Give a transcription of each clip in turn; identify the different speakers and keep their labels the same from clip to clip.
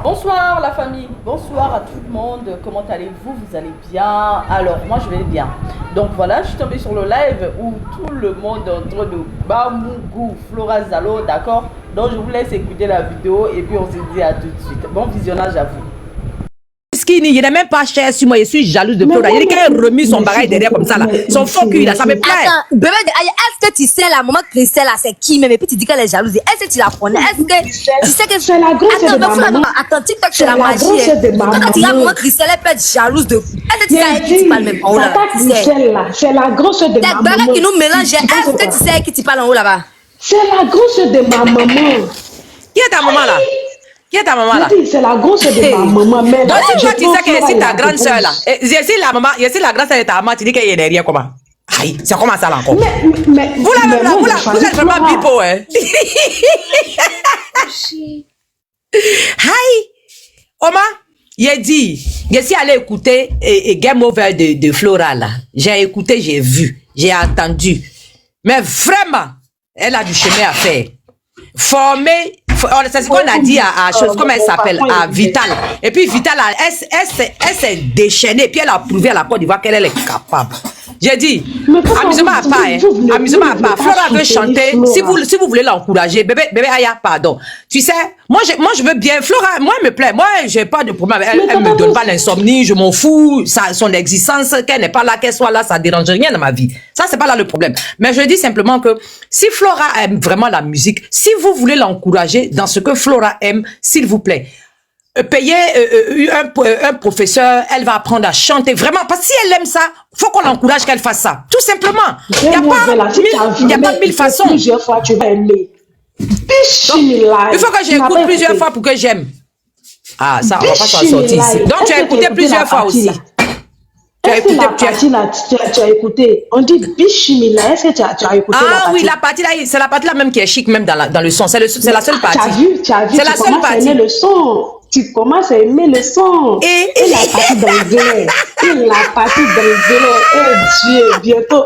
Speaker 1: Bonsoir la famille, bonsoir à tout le monde, comment allez-vous? Vous allez bien? Alors moi je vais bien. Donc voilà, je suis tombée sur le live où tout le monde est en train de Bamougou, Flora Zalo, d'accord? Donc je vous laisse écouter la vidéo et puis on se dit à tout de suite. Bon visionnage à vous.
Speaker 2: Il n'est même pas cher sur moi, je suis jalouse de Flora. Il a remis son bagage derrière comme ça là. Son faux cul là, ça me plaît.
Speaker 3: Attends, bébé, est-ce que tu sais la maman Christelle là, c'est qui même? Et puis tu dis qu'elle est jalouse. Est-ce que tu la connais? Est-ce que tu sais que
Speaker 4: c'est la grosse de maman?
Speaker 3: Attends, TikTok c'est la magie. Quand tu dis maman Christelle, elle peut être jalouse de. Est-ce que tu sais avec qui tu parles même en haut là?
Speaker 4: C'est la grosse de ma maman.
Speaker 3: T'as qui nous mélange. Est-ce que tu sais avec qui tu parles en haut là-bas?
Speaker 4: C'est la grosse de ma maman.
Speaker 2: Qui est ta maman là? Qui est ta maman là?
Speaker 4: C'est la grosse de ma maman. Mais
Speaker 2: donc si toi tu sais que c'est ta grande soeur là, si la maman, si la grande soeur de ta maman, tu dis qu'elle est derrière comment? Aïe, c'est comment ça là encore? Mais vous êtes vraiment bipo hein? Aïe, Oma, il dit, je suis allé écouter Game Over de Flora là. J'ai écouté, j'ai vu, j'ai entendu. Mais vraiment, elle a du chemin à faire. Former, c'est ce qu'on a dit à chose, comment elle s'appelle, à Vital. Et puis Vital, elle s'est déchaînée, puis elle a prouvé à la Côte d'Ivoire qu'elle est capable. J'ai dit, amusement à part, amusement à part. Flora veut chanter, si vous voulez l'encourager, bébé Aya, pardon. Tu sais, moi je veux bien, Flora, moi elle me plaît, moi j'ai pas de problème, elle me donne pas l'insomnie, je m'en fous, son existence, qu'elle n'est pas là, qu'elle soit là, ça dérange rien dans ma vie. Ça c'est pas là le problème. Mais je dis simplement que si Flora aime vraiment la musique, si vous voulez l'encourager dans ce que Flora aime, s'il vous plaît, payer un professeur, elle va apprendre à chanter vraiment, parce que si elle aime ça, faut qu'on l'encourage qu'elle fasse ça, tout simplement. Il n'y a pas mille façons.
Speaker 4: Plusieurs fois tu vas aimer.
Speaker 2: Donc, il faut que j'écoute plusieurs fois pour que j'aime. Ah, ça, on va pas s'en sortir ici. Donc, tu as écouté plusieurs fois aussi.
Speaker 4: Tu as écouté. On dit Bishimila. Est-ce que tu as écouté la partie?
Speaker 2: Ah oui, la partie là, c'est la partie là même qui est chic même dans le son. C'est la seule partie.
Speaker 4: Tu as vu.
Speaker 2: C'est la seule partie.
Speaker 4: Le son. Tu commences à aimer le son. Et la partie d'anglais. Eh Dieu, bientôt,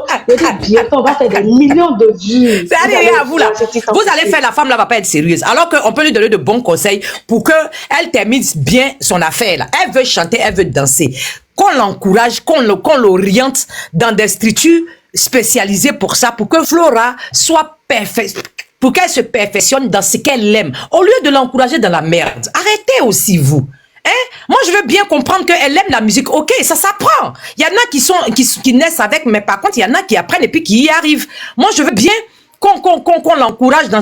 Speaker 4: on va faire des millions de vues.
Speaker 2: C'est arrivé à vous là. Vous allez faire, la femme là va pas être sérieuse. Alors qu'on peut lui donner de bons conseils pour qu'elle termine bien son affaire là. Elle veut chanter, elle veut danser. Qu'on l'encourage, qu'on l'oriente dans des structures spécialisées pour ça, pour que Flora soit parfaite, pour qu'elle se perfectionne dans ce qu'elle aime, au lieu de l'encourager dans la merde. Arrêtez aussi, vous. Hein? Moi, je veux bien comprendre qu'elle aime la musique. Ok, ça s'apprend. Il y en a qui naissent avec, mais par contre, il y en a qui apprennent et puis qui y arrivent. Moi, je veux bien qu'on l'encourage dans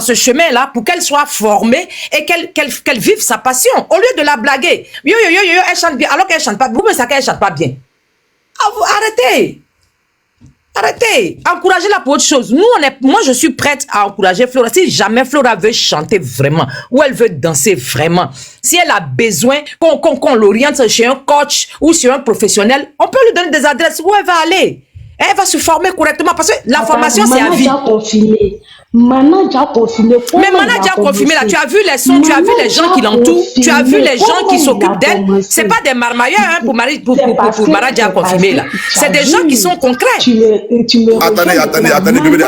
Speaker 2: ce chemin-là pour qu'elle soit formée et qu'elle vive sa passion, au lieu de la blaguer. Yo, elle chante bien, alors qu'elle chante pas. Vous me savez qu'elle chante pas bien. Arrêtez. Encouragez-la pour autre chose. Moi, je suis prête à encourager Flora. Si jamais Flora veut chanter vraiment, ou elle veut danser vraiment, si elle a besoin qu'on l'oriente chez un coach ou chez un professionnel, on peut lui donner des adresses où elle va aller. Elle va se former correctement parce que la formation, c'est à vie.
Speaker 4: Maman déjà confirmé.
Speaker 2: Mais Maman déjà confirmé là, tu as vu les sons, tu as vu les gens qui l'entourent, tu as vu les gens qui s'occupent d'elle. C'est pas des marmailleurs hein, pour Maman déjà confirmé là. C'est des gens qui sont concrets.
Speaker 5: Attendez, bébé,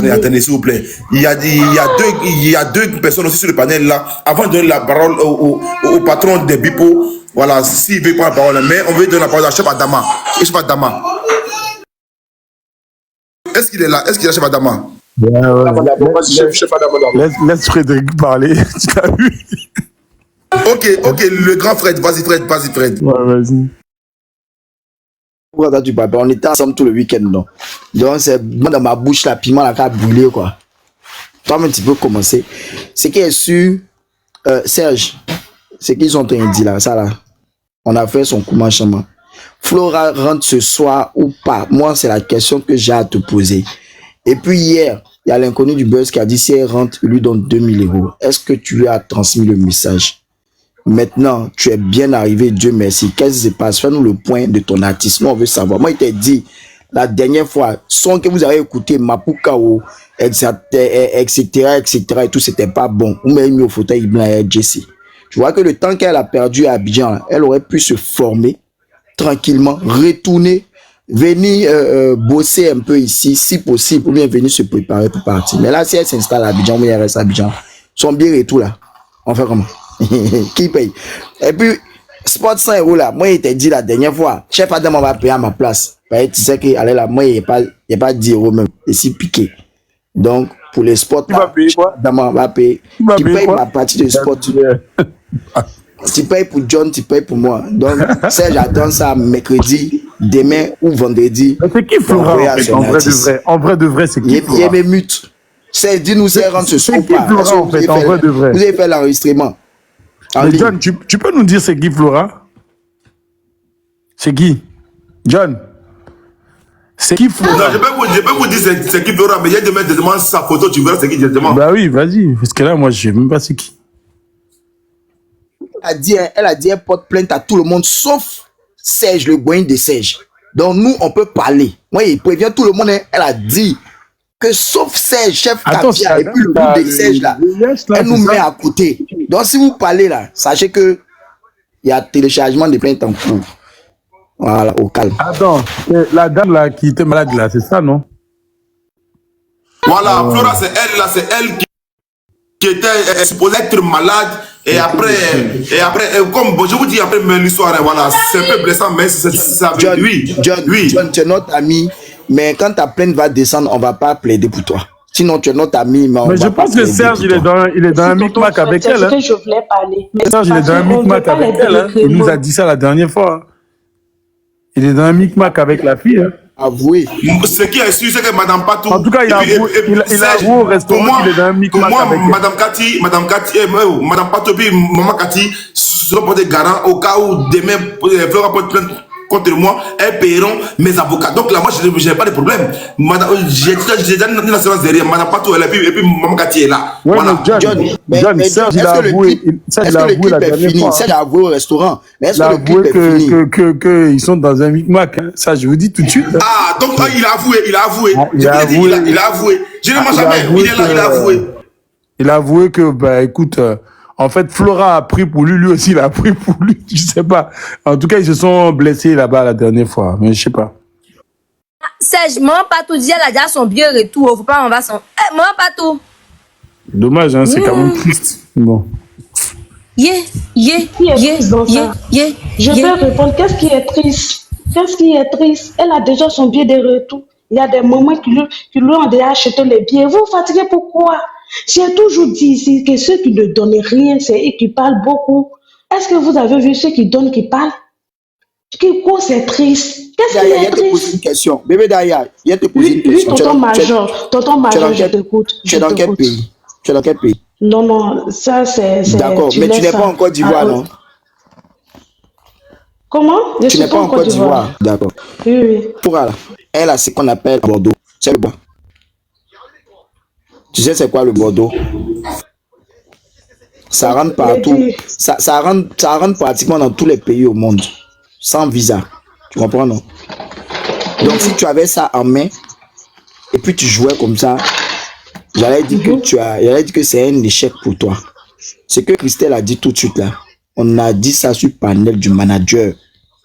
Speaker 5: attendez, s'il vous plaît. Il y a deux personnes aussi sur le panel là. Avant de donner la parole au patron des Bipo, voilà, s'il veut prendre la parole, mais on veut donner la parole à Chef Adama. Chef Adama. Est-ce qu'il est là? Est-ce qu'il est Chef Adama?
Speaker 6: Laisse Frédéric parler. Tu l'as vu?
Speaker 5: Ok, le grand Fred, vas-y Fred.
Speaker 6: Ouais, vas-y.
Speaker 7: Pourquoi tu parles? On était ensemble tout le week-end, non? Donc, c'est dans ma bouche, la piment, la carte brûlée, quoi. Toi-même, tu peux commencer. Ce qui est sûr, Serge, ce qu'ils ont dit là, ça là, on a fait son commencement. Flora rentre ce soir ou pas? Moi, c'est la question que j'ai à te poser. Et puis hier, il y a l'inconnu du buzz qui a dit si elle rentre, il lui donne 2000 €. Est-ce que tu lui as transmis le message? Maintenant, tu es bien arrivé, Dieu merci. Qu'est-ce qui se passe? Fais-nous le point de ton artiste. Nous, on veut savoir. Moi, il t'a dit, la dernière fois, son que vous avez écouté, Mapukao, etc., et tout, c'était pas bon. Vous m'avez mis au fauteuil blanc et Jesse. Tu vois que le temps qu'elle a perdu à Abidjan, elle aurait pu se former tranquillement, retourner venir bosser un peu ici, si possible, ou bien venir se préparer pour partir. Mais là, si elle s'installe à Abidjan, ou bien elle reste à Abidjan, son billet et tout là, on fait comment? Qui paye? Et puis, sport 100 € là, moi, il t'a dit la dernière fois, chef Adam va payer à ma place. Tu sais que, allez là, moi, il n'y a pas 10 € même, et si piqué. Donc, pour les sports,
Speaker 6: Tu vas payer quoi?
Speaker 7: Adam va payer. Tu payes ma partie de sport. Tu payes pour John, tu payes pour moi. Donc, Serge attend ça mercredi, demain ou vendredi.
Speaker 6: Mais c'est qui Flora en fait, en vrai de vrai? En vrai de vrai, c'est qui Flora?
Speaker 7: Il y a mes mutes. Serge, dis-nous, Serge rentre ce soir.
Speaker 6: C'est qui Flora en fait, en vrai de vrai?
Speaker 7: Vous avez fait l'enregistrement.
Speaker 6: Mais John, tu peux nous dire c'est qui Flora? C'est qui? John? C'est qui Flora?
Speaker 5: Non, je peux vous dire c'est qui Flora, mais il y a de mettre directement sa photo, tu verras c'est qui directement.
Speaker 6: Bah oui, vas-y. Parce que là, moi, je sais même pas c'est qui.
Speaker 7: Elle a dit, elle porte plainte à tout le monde, sauf Serge, le boyen de Serge. Donc, nous, on peut parler. Moi, il prévient tout le monde. Elle a dit que sauf Serge, chef Caviar, et puis le groupe de Serge, là, elle nous met à côté. Donc, si vous parlez, là, sachez que il y a téléchargement de plaintes en cours. Voilà, au calme.
Speaker 6: Attends, la dame là qui était malade là, c'est ça, non?
Speaker 5: Voilà, Flora, c'est elle qui était supposée être malade. Et après, comme bon, je vous dis après l'histoire, voilà, c'est un peu blessant, mais c'est ça.
Speaker 7: John,
Speaker 5: Oui,
Speaker 7: John, tu es notre ami, mais quand ta plainte va descendre, on va pas plaider pour toi. Sinon, tu es notre ami, mais on va
Speaker 6: je pense que Serge, il est dans un micmac avec elle.
Speaker 4: C'est ce que je voulais parler.
Speaker 6: Serge, il est dans un micmac avec elle. Il nous a dit ça la dernière fois. Il est dans un micmac avec la fille.
Speaker 7: Avoué.
Speaker 5: Ce qui est sûr, c'est que Madame Patou.
Speaker 6: En tout cas, il a avoué au restaurant qu'il est dans un micmac avec elle.
Speaker 5: Madame Patou et Maman Cathy seront portés garant au cas où demain, Flora porte plainte contre moi, elles paieront mes avocats. Donc là, moi, je n'ai pas de problème. J'ai déjà une assurance derrière. Madame Patou, elle est et puis Maman Cathy est là.
Speaker 6: Ouais,
Speaker 5: voilà.
Speaker 6: John, Serge, il a avoué.
Speaker 7: Est-ce que le clip est fini? Serge a avoué au restaurant. Mais est-ce que le clip est fini?
Speaker 6: qu'ils sont dans un micmac. Hein. Ça, je vous dis tout de suite. Hein.
Speaker 5: Ah, donc il a avoué.
Speaker 6: Il a
Speaker 5: avoué. Je ne mens jamais. Il est là, il a avoué.
Speaker 6: Il a avoué que, bah, écoute, en fait, Flora a pris pour lui aussi, il a pris pour lui, je sais pas. En tout cas, ils se sont blessés là-bas la dernière fois, mais je sais pas.
Speaker 3: Serge, maman Patou dit, elle a déjà son bien retour, faut pas, on va s'en... Eh, maman Patou!
Speaker 6: Dommage, hein, c'est quand même triste. Bon.
Speaker 4: Je peux répondre, qu'est-ce qui est triste? Qu'est-ce qui est triste? Elle a déjà son billet de retour. Il y a des moments qui lui ont déjà acheté les billets. Vous fatiguez pourquoi? J'ai toujours dit ici que ceux qui ne donnent rien, c'est eux qui parlent beaucoup. Est-ce que vous avez vu ceux qui donnent, qui parlent? Quoi, c'est triste? Qu'est-ce qui est triste?
Speaker 7: Il te pose une question. Bébé Daya, il te pose une question.
Speaker 4: Oui, tonton Major, je t'écoute.
Speaker 7: Tu es dans quel pays? Tu es dans quel pays?
Speaker 4: Non, ça c'est...
Speaker 7: D'accord, mais tu n'es pas en Côte d'Ivoire, non?
Speaker 4: Comment?
Speaker 7: Tu n'es pas en Côte d'Ivoire. D'accord.
Speaker 4: Oui.
Speaker 7: Pour elle a ce qu'on appelle Bordeaux. C'est le bois. Tu sais c'est quoi le Bordeaux? Ça rentre partout. Ça rentre pratiquement dans tous les pays au monde. Sans visa. Tu comprends, non? Donc si tu avais ça en main, et puis tu jouais comme ça, j'allais dire que c'est un échec pour toi. Ce que Christelle a dit tout de suite là, on a dit ça sur le panel du manager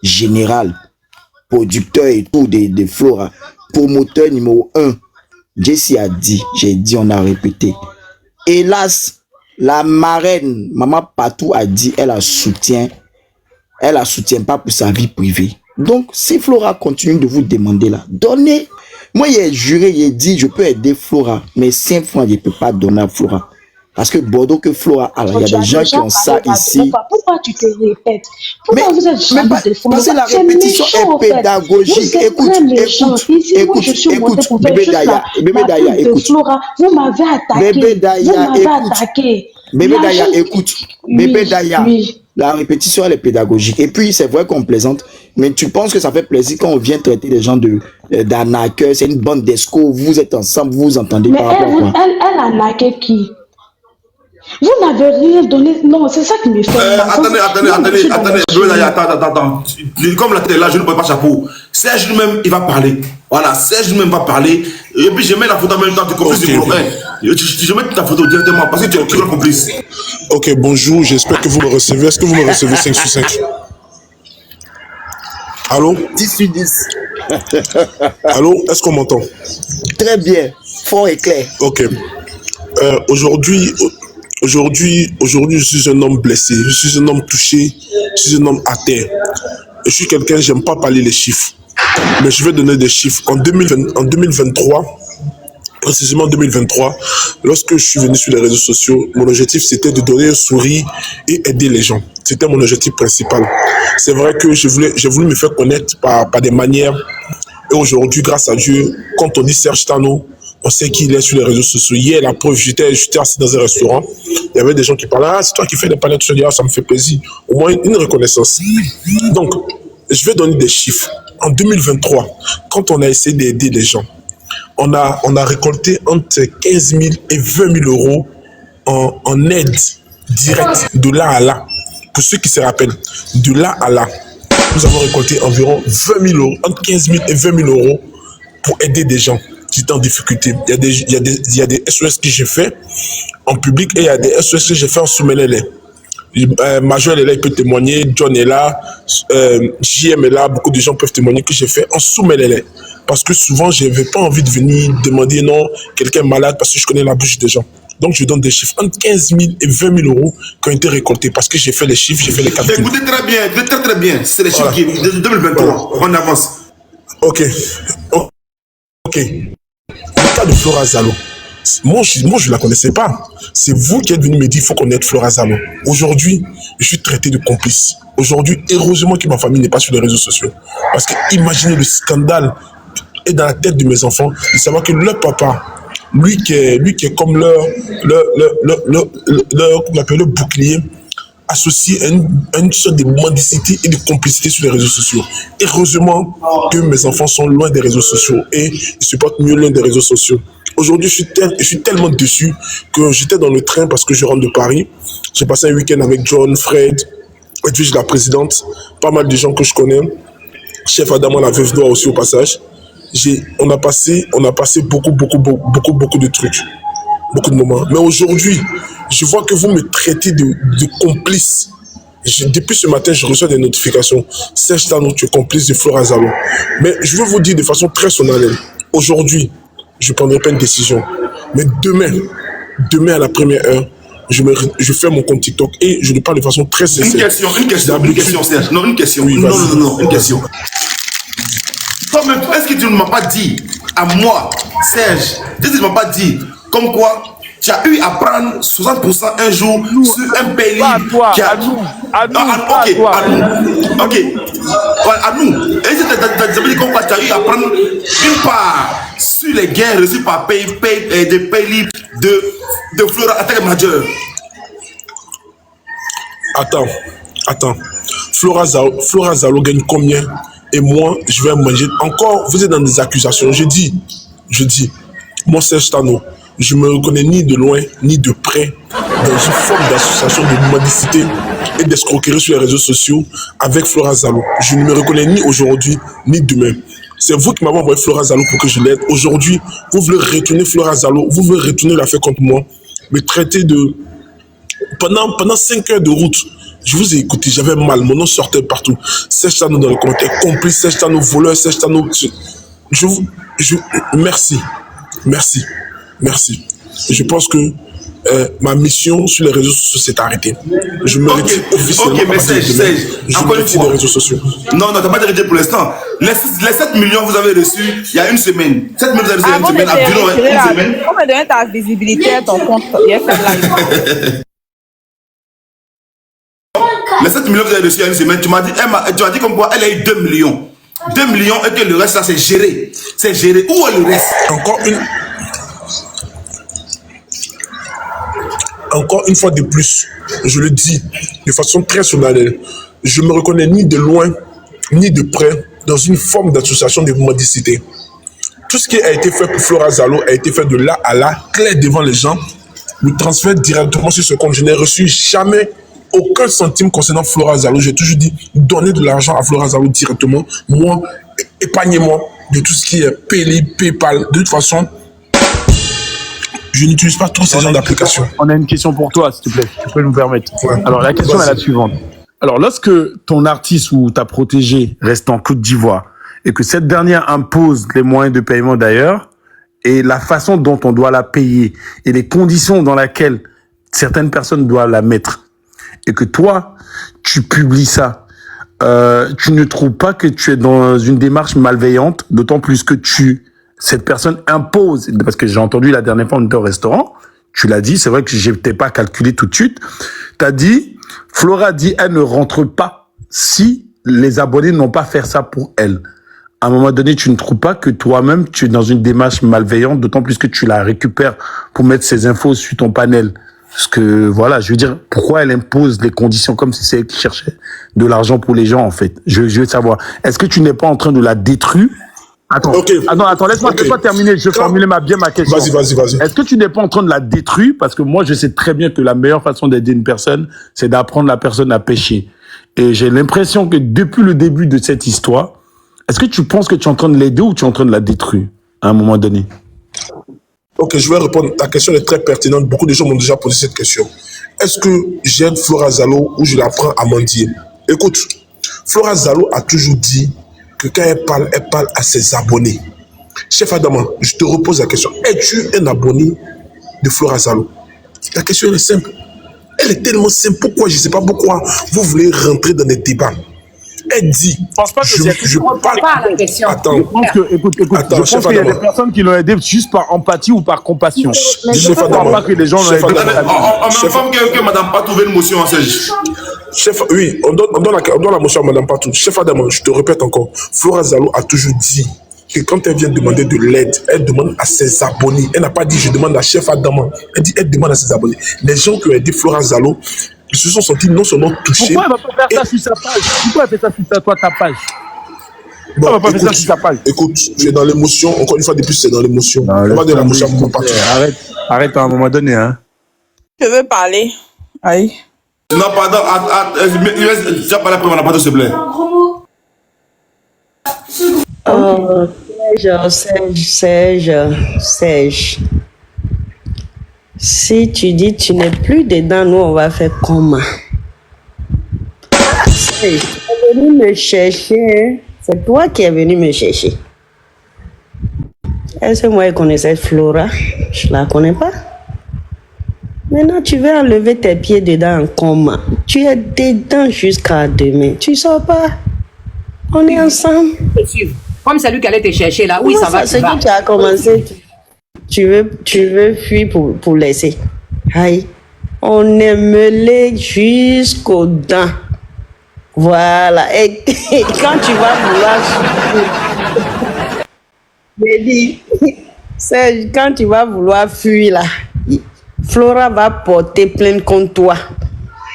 Speaker 7: général, producteur et tout de Flora, promoteur numéro 1. Jessie a dit, j'ai dit, on a répété. Hélas, la marraine, Maman Patou a dit, elle la soutient pas pour sa vie privée. Donc, si Flora continue de vous demander là, donnez. Moi, il a juré, il a dit, je peux aider Flora, mais 5 francs, je ne peux pas donner à Flora. Parce que Bordeaux que Flora, alors il y a des gens qui ont ça ici.
Speaker 4: Pourquoi tu te répètes? Pourquoi vous êtes jamais de Flora?
Speaker 7: Parce que la répétition est pédagogique. Écoute, bébé Daya, écoute.
Speaker 4: Vous m'avez attaqué.
Speaker 7: Bébé Daya, écoute. Bébé Daya, la répétition elle est pédagogique. Et puis c'est vrai qu'on plaisante, mais tu penses que ça fait plaisir quand on vient traiter les gens d'arnaqueurs, c'est une bande d'escrocs, vous êtes ensemble, vous vous entendez par rapport à quoi?
Speaker 4: Elle arnaquait qui? Vous n'avez rien donné. Non, c'est ça qui me fait mal.
Speaker 5: Attends. Comme la télé là, je ne peux pas chapeau. Serge lui-même, il va parler. Voilà, Serge lui-même va parler. Et puis je mets la photo en même temps, tu comprends? Je mets ta photo directement parce que tu es complice.
Speaker 8: Ok, bonjour, j'espère que vous me recevez. Est-ce que vous me recevez 5 sur 5? Allô?
Speaker 7: 10 sur 10.
Speaker 8: Allô, est-ce qu'on m'entend?
Speaker 7: Très bien, fort et clair.
Speaker 8: Ok. Aujourd'hui, je suis un homme blessé, je suis un homme touché, je suis un homme à terre. Je suis quelqu'un, j'aime pas parler les chiffres, mais je vais donner des chiffres. En 2023, précisément en 2023, lorsque je suis venu sur les réseaux sociaux, mon objectif c'était de donner un sourire et aider les gens. C'était mon objectif principal. C'est vrai que j'ai voulu me faire connaître par des manières. Et aujourd'hui, grâce à Dieu, quand on dit Serge Tano, on sait qu'il est sur les réseaux sociaux. Hier, la preuve, j'étais assis dans un restaurant. Il y avait des gens qui parlaient, ah, c'est toi qui fais les panettes. Je dis, ah, ça me fait plaisir. Au moins une reconnaissance. Donc, je vais donner des chiffres. En 2023, quand on a essayé d'aider les gens, on a récolté entre 15 000 et 20 000 euros en aide directe, de là à là. Pour ceux qui se rappellent, de là à là, nous avons récolté environ 20 000 euros, entre 15 000 et 20 000 euros pour aider des gens qui étaient en difficulté. Il y a des SOS que j'ai fait en public et il y a des SOS que j'ai fait en sous-mêlée. Major est là, il peut témoigner, John est là, JM est là, beaucoup de gens peuvent témoigner que j'ai fait en sous-mêlée. Parce que souvent, je n'avais pas envie de venir demander non, quelqu'un est malade parce que je connais la bouche des gens. Donc, je donne des chiffres entre 15 000 et 20 000 euros qui ont été récoltés parce que j'ai fait les chiffres, j'ai fait les calculs.
Speaker 5: Écoutez très bien, très très bien. C'est les chiffres qui de 2023. On avance.
Speaker 8: Ok. Le cas de Flora Zalo. Moi, je ne la connaissais pas. C'est vous qui êtes venu me dire qu'il faut qu'on aide Flora Zalo. Aujourd'hui, je suis traité de complice. Aujourd'hui, heureusement que ma famille n'est pas sur les réseaux sociaux. Parce que imaginez le scandale est dans la tête de mes enfants de savoir que leur papa, lui qui est comme leur bouclier, associé à une sorte de mendicité et de complicité sur les réseaux sociaux. Heureusement que mes enfants sont loin des réseaux sociaux et ils se portent mieux loin des réseaux sociaux. Aujourd'hui, je suis tellement déçu que j'étais dans le train parce que je rentre de Paris. J'ai passé un week-end avec John, Fred, Edwige, la présidente, pas mal de gens que je connais. Chef Adama, la veuve d'Oie aussi au passage. On a passé beaucoup de trucs, beaucoup de moments. Mais aujourd'hui, je vois que vous me traitez de complice. Depuis ce matin, je reçois des notifications. Serge Tano, tu es complice de Flora Zalo. Mais je veux vous dire de façon très solennelle. Aujourd'hui, je ne prendrai pas une décision. Mais demain à la première heure, je fais mon compte TikTok et je le parle de façon très sincère.
Speaker 5: Une question, Serge. Non, une question.
Speaker 8: Oui,
Speaker 5: non, une question. Toi-même, est-ce que tu ne m'as pas dit à moi, Serge, est-ce que tu ne m'as pas dit comme quoi tu as eu à prendre 60% un jour sur un pays libre qui a... Ok. À nous. Et si tu as dit comme quoi tu as eu à prendre une part sur les gains reçus par des pays libres de Flora Attaque Major.
Speaker 8: Attends. Flora Zalo gagne combien? Et moi, je vais manger. Encore, vous êtes dans des accusations. Je dis, moi, Serge Tano, je me reconnais ni de loin, ni de près dans une forme d'association de mendicité et d'escroquerie sur les réseaux sociaux avec Flora Zalo. Je ne me reconnais ni aujourd'hui, ni demain. C'est vous qui m'avez envoyé Flora Zalo pour que je l'aide. Aujourd'hui, vous voulez retourner Flora Zalo, vous voulez retourner l'affaire contre moi, me traiter de... Pendant 5 heures de route, je vous ai écouté, j'avais mal, mon nom sortait partout. Serge Tano dans les commentaires, complice, Serge Tano voleur, Serge Tano... Merci. Je pense que ma mission sur les réseaux sociaux s'est arrêtée. Je me retire officiellement.
Speaker 5: Ok, mais Serge,
Speaker 8: je me retire des réseaux sociaux.
Speaker 5: Non, tu n'as pas de retiré pour l'instant. Les 7 millions vous avez reçus il y a une semaine. 7 millions vous avez reçus il y a une semaine. Une semaine.
Speaker 9: On me donne ta visibilité à ton compte.
Speaker 5: Les 7 millions que vous avez reçus il y a une semaine, tu m'as dit comme quoi elle a eu 2 millions. 2 millions et que le reste, ça c'est géré. C'est géré. Où est le reste?
Speaker 8: Encore une fois de plus, je le dis de façon très solennelle, je ne me reconnais ni de loin, ni de près dans une forme d'association de mendicité. Tout ce qui a été fait pour Flora Zalo a été fait de là à là, clair devant les gens. Le transfert directement sur ce compte. Je n'ai reçu jamais aucun centime concernant Flora Zalo. J'ai toujours dit, donnez de l'argent à Flora Zalo directement. Moi, épargnez-moi de tout ce qui est PayPal. De toute façon, je n'utilise pas tous ces genres d'applications.
Speaker 6: On a une question pour toi, s'il te plaît. Tu peux nous permettre.
Speaker 8: Ouais.
Speaker 6: Alors, la question est la suivante. Alors, lorsque ton artiste ou ta protégée reste en Côte d'Ivoire et que cette dernière impose les moyens de paiement d'ailleurs, et la façon dont on doit la payer, et les conditions dans lesquelles certaines personnes doivent la mettre, et que toi, tu publies ça, tu ne trouves pas que tu es dans une démarche malveillante, d'autant plus que cette personne impose, parce que j'ai entendu la dernière fois on était au restaurant, tu l'as dit, c'est vrai que je t'ai pas calculé tout de suite, tu as dit, Flora dit, elle ne rentre pas si les abonnés n'ont pas fait ça pour elle. À un moment donné, tu ne trouves pas que toi-même, tu es dans une démarche malveillante, d'autant plus que tu la récupères pour mettre ces infos sur ton panel. Parce que, voilà, je veux dire, pourquoi elle impose les conditions comme si c'est elle qui cherchait de l'argent pour les gens, en fait? Je veux savoir. Est-ce que tu n'es pas en train de la détruire? Attends, attends, laisse-moi terminer. Je vais formuler bien ma question.
Speaker 8: Vas-y.
Speaker 6: Est-ce que tu n'es pas en train de la détruire? Parce que moi, je sais très bien que la meilleure façon d'aider une personne, c'est d'apprendre la personne à pêcher. Et j'ai l'impression que depuis le début de cette histoire, est-ce que tu penses que tu es en train de l'aider ou tu es en train de la détruire à un moment donné?
Speaker 8: Ok, je vais répondre. Ta question est très pertinente. Beaucoup de gens m'ont déjà posé cette question. Est-ce que j'aide Flora Zalo ou je l'apprends à mendier? Écoute, Flora Zalo a toujours dit que quand elle parle à ses abonnés. Chef Adama, je te repose la question. Es-tu un abonné de Flora Zalo? La question elle est simple. Elle est tellement simple. Pourquoi? Je ne sais pas pourquoi vous voulez rentrer dans des débats. Elle dit,
Speaker 2: je pense pas que je ne parle pas à la question.
Speaker 8: Attends.
Speaker 6: Je pense que, écoute,
Speaker 8: Attends,
Speaker 6: je pense qu'il y a des personnes qui l'ont aidé juste par empathie ou par compassion.
Speaker 8: Je ne parle
Speaker 6: pas que les gens l'ont aidé.
Speaker 5: En même temps que Madame pas trouvé une motion en siège.
Speaker 8: Chef, oui, on donne la motion à Madame Patou. Chef Adama, je te répète encore, Flora Zalo a toujours dit que quand elle vient demander de l'aide, elle demande à ses abonnés. Elle n'a pas dit je demande à Chef Adama. Elle dit elle demande à ses abonnés. Les gens qui ont aidé Flora Zalo, ils se sont sentis non seulement touchés.
Speaker 6: Pourquoi elle ne va pas faire ça sur sa page? Pourquoi elle fait ça sur ta page?
Speaker 8: Bon,
Speaker 6: elle va pas faire ça sur sa page.
Speaker 8: Écoute, tu es dans l'émotion. Encore une fois, depuis, c'est dans l'émotion. On va donner la motion à Madame Patou.
Speaker 6: Arrête à un moment donné. Hein.
Speaker 9: Je veux parler. Aïe.
Speaker 5: Non, pardon. Tu as parlé après Madame Patou, s'il te plaît.
Speaker 10: Serge. Si tu dis tu n'es plus dedans, nous on va faire comment? Serge, tu es venu me chercher. C'est toi qui es venu me chercher. Est-ce que moi je connaissais Flora? Je la connais pas. Maintenant tu veux enlever tes pieds dedans comment? Tu es dedans jusqu'à demain. Tu sors pas. On est ensemble.
Speaker 2: Comme c'est lui qui allait te chercher là, oui, ça va.
Speaker 10: C'est que tu as commencé. Tu veux fuir pour laisser. Aïe. On est mêlé jusqu'aux dents. Voilà. Et quand tu vas vouloir... Je dis, c'est quand tu vas vouloir fuir là, Flora va porter plainte contre toi.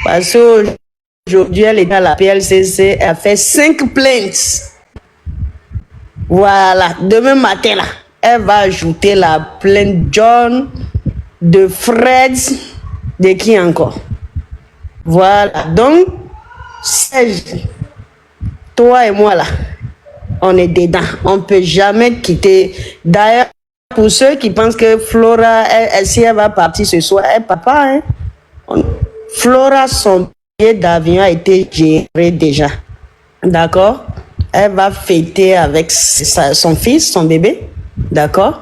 Speaker 10: Parce qu'aujourd'hui, elle est à la PLCC, elle a fait 5 plaintes. Voilà. Demain matin là, elle va ajouter la plainte John, de Fred, de qui encore? Voilà. Donc, Serge, toi et moi là, on est dedans. On ne peut jamais quitter. D'ailleurs, pour ceux qui pensent que Flora, si elle va partir ce soir, elle ne part pas. Hein. Flora, son billet d'avion a été géré déjà. D'accord? Elle va fêter avec son fils, son bébé. D'accord?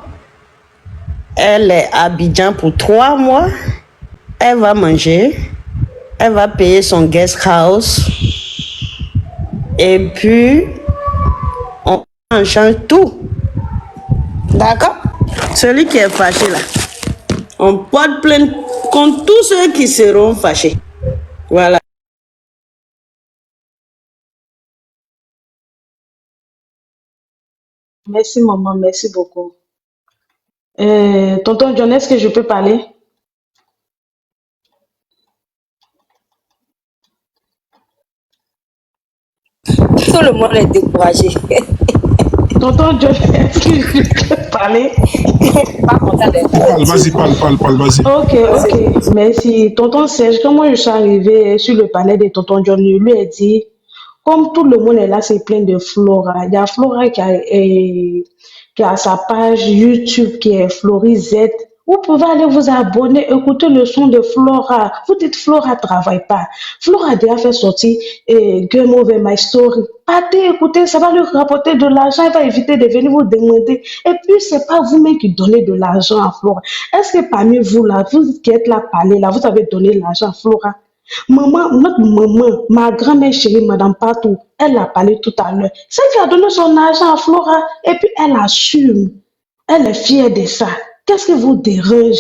Speaker 10: Elle est à Abidjan pour 3 mois. Elle va manger. Elle va payer son guest house. Et puis, on change tout. D'accord? Celui qui est fâché là, on porte plainte contre tous ceux qui seront fâchés. Voilà.
Speaker 4: Merci maman, merci beaucoup. Tonton John, est-ce que je peux parler?
Speaker 3: Tout le monde est découragé.
Speaker 4: Tonton John, est-ce que je peux parler?
Speaker 8: Vas-y, parle, vas-y.
Speaker 4: Ok, merci. Tonton Serge, quand moi je suis arrivée sur le palais de Tonton John, je lui ai dit, comme tout le monde est là, c'est plein de Flora. Il y a Flora qui a sa page YouTube qui est Flori Z Vous pouvez aller vous abonner, écouter le son de Flora. Vous dites Flora travaille pas. Flora a déjà fait sortir Game Over My Story. Partez écoutez, ça va lui rapporter de l'argent, il va éviter de venir vous demander. Et puis, c'est pas vous-même qui donnez de l'argent à Flora. Est-ce que parmi vous là, vous qui êtes là parler là, vous avez donné l'argent à Flora? Maman, notre maman, ma grand-mère chérie, Madame Patou, elle a parlé tout à l'heure. C'est elle qui a donné son argent à Flora et puis elle assume. Elle est fière de ça. Qu'est-ce qui vous dérange?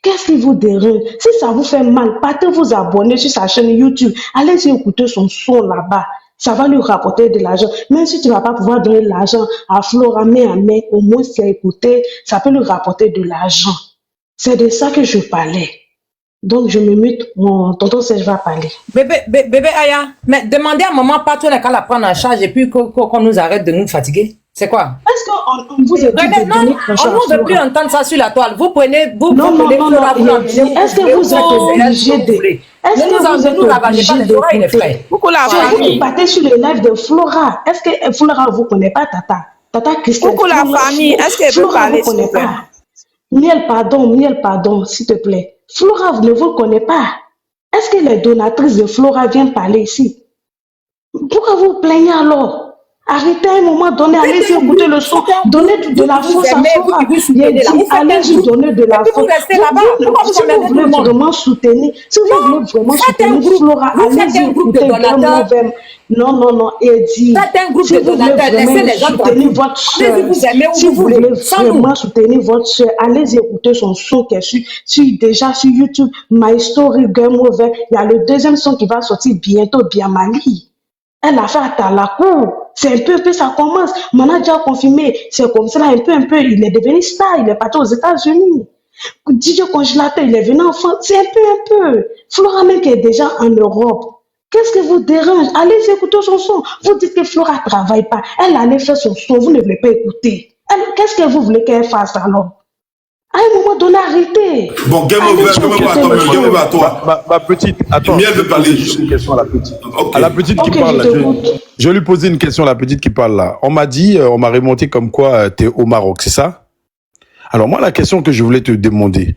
Speaker 4: Qu'est-ce qui vous dérange? Si ça vous fait mal, partez vous abonner sur sa chaîne YouTube. Allez écouter son son là-bas. Ça va lui rapporter de l'argent. Même si tu ne vas pas pouvoir donner l'argent à Flora, mais à main, au moins si elle écouter, ça peut lui rapporter de l'argent. C'est de ça que je parlais. Donc je me mute, mon tonton Serge va parler.
Speaker 2: Bébé Aya, mais demandez à maman pas tout qu'à la prendre en charge et puis qu'on nous arrête de nous fatiguer. C'est quoi?
Speaker 4: Est-ce qu'on vous a dit de donner
Speaker 2: on ne veut plus entendre ça sur la toile. Vous prenez,
Speaker 4: non, est-ce que vous êtes obligé de... Est-ce que vous êtes obligé d'écouter? Vous partez sur le live de Flora. Est-ce que Flora ne vous connaît pas, Tata? Tata Christelle.
Speaker 9: Coucou la famille, est-ce qu'elle peut parler, s'il vous plaît?
Speaker 4: Miel, pardon, s'il te plaît. Flora ne vous connaît pas. Est-ce que les donatrices de Flora viennent parler ici? Pourquoi vous plaignez alors? Arrêtez à un moment donné, allez-y écouter le son, donnez de la force à Flora. Allez-y donner de la force. Si vous voulez vraiment soutenir, Flora, allez-y écouter vraiment. Non, Eddie. Si vous voulez vraiment soutenir votre soeur, si vous voulez vraiment soutenir votre soeur, allez écouter son son qui est déjà sur YouTube, My Story Game Over. Il y a le deuxième son qui va sortir bientôt, bien Mali. Elle a fait à la cour. C'est un peu, ça commence. Mon a déjà confirmé. C'est comme ça, un peu. Il est devenu star. Il est parti aux États-Unis. DJ Congélateur, il est venu en France. C'est un peu. Flora même qui est déjà en Europe. Qu'est-ce que vous dérange? Allez écouter son son. Vous dites que Flora ne travaille pas. Elle allait faire son son. Vous ne voulez pas écouter. Qu'est-ce que vous voulez qu'elle fasse alors? À un moment donné, arrêtez.
Speaker 5: Bon, Game Over à toi.
Speaker 6: Ma petite, attends.
Speaker 5: Miel veut parler.
Speaker 6: Une question à la petite.
Speaker 5: Okay.
Speaker 6: À la petite qui parle là. Je vais lui poser une question à la petite qui parle là. On m'a dit, on m'a remonté comme quoi tu es au Maroc, c'est ça? Alors moi, la question que je voulais te demander.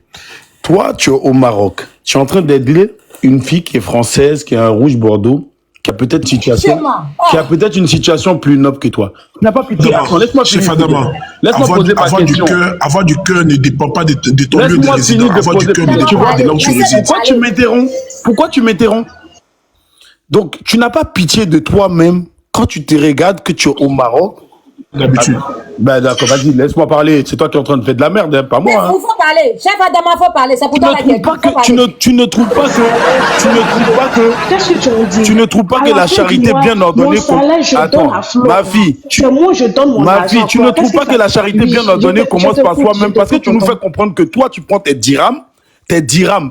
Speaker 6: Toi, tu es au Maroc. Tu es en train d'aider une fille qui est française, qui a un rouge bordeaux, qui a peut-être une situation plus noble que toi. Tu n'as pas pitié. Attends, laisse-moi finir. Laisse-moi poser ma question.
Speaker 8: Avoir du cœur ne dépend pas de ton lieu de résidence. Avoir du cœur ne dépend pas de là où tu résides.
Speaker 6: Pourquoi tu m'interromps? Donc, tu n'as pas pitié de toi-même quand tu te regardes que tu es au Maroc?
Speaker 8: D'habitude.
Speaker 6: Ben d'accord, vas-y, laisse-moi parler. C'est toi qui es en train de faire de la merde, hein, pas moi.
Speaker 2: Il faut parler. Chef Adama, il faut parler. C'est pour toi la question.
Speaker 6: Tu ne trouves pas que la charité bien ordonnée... Attends, ma fille, tu ne trouves pas que la charité bien ordonnée commence par soi-même parce que tu nous fais comprendre que toi, tu prends tes dirhams,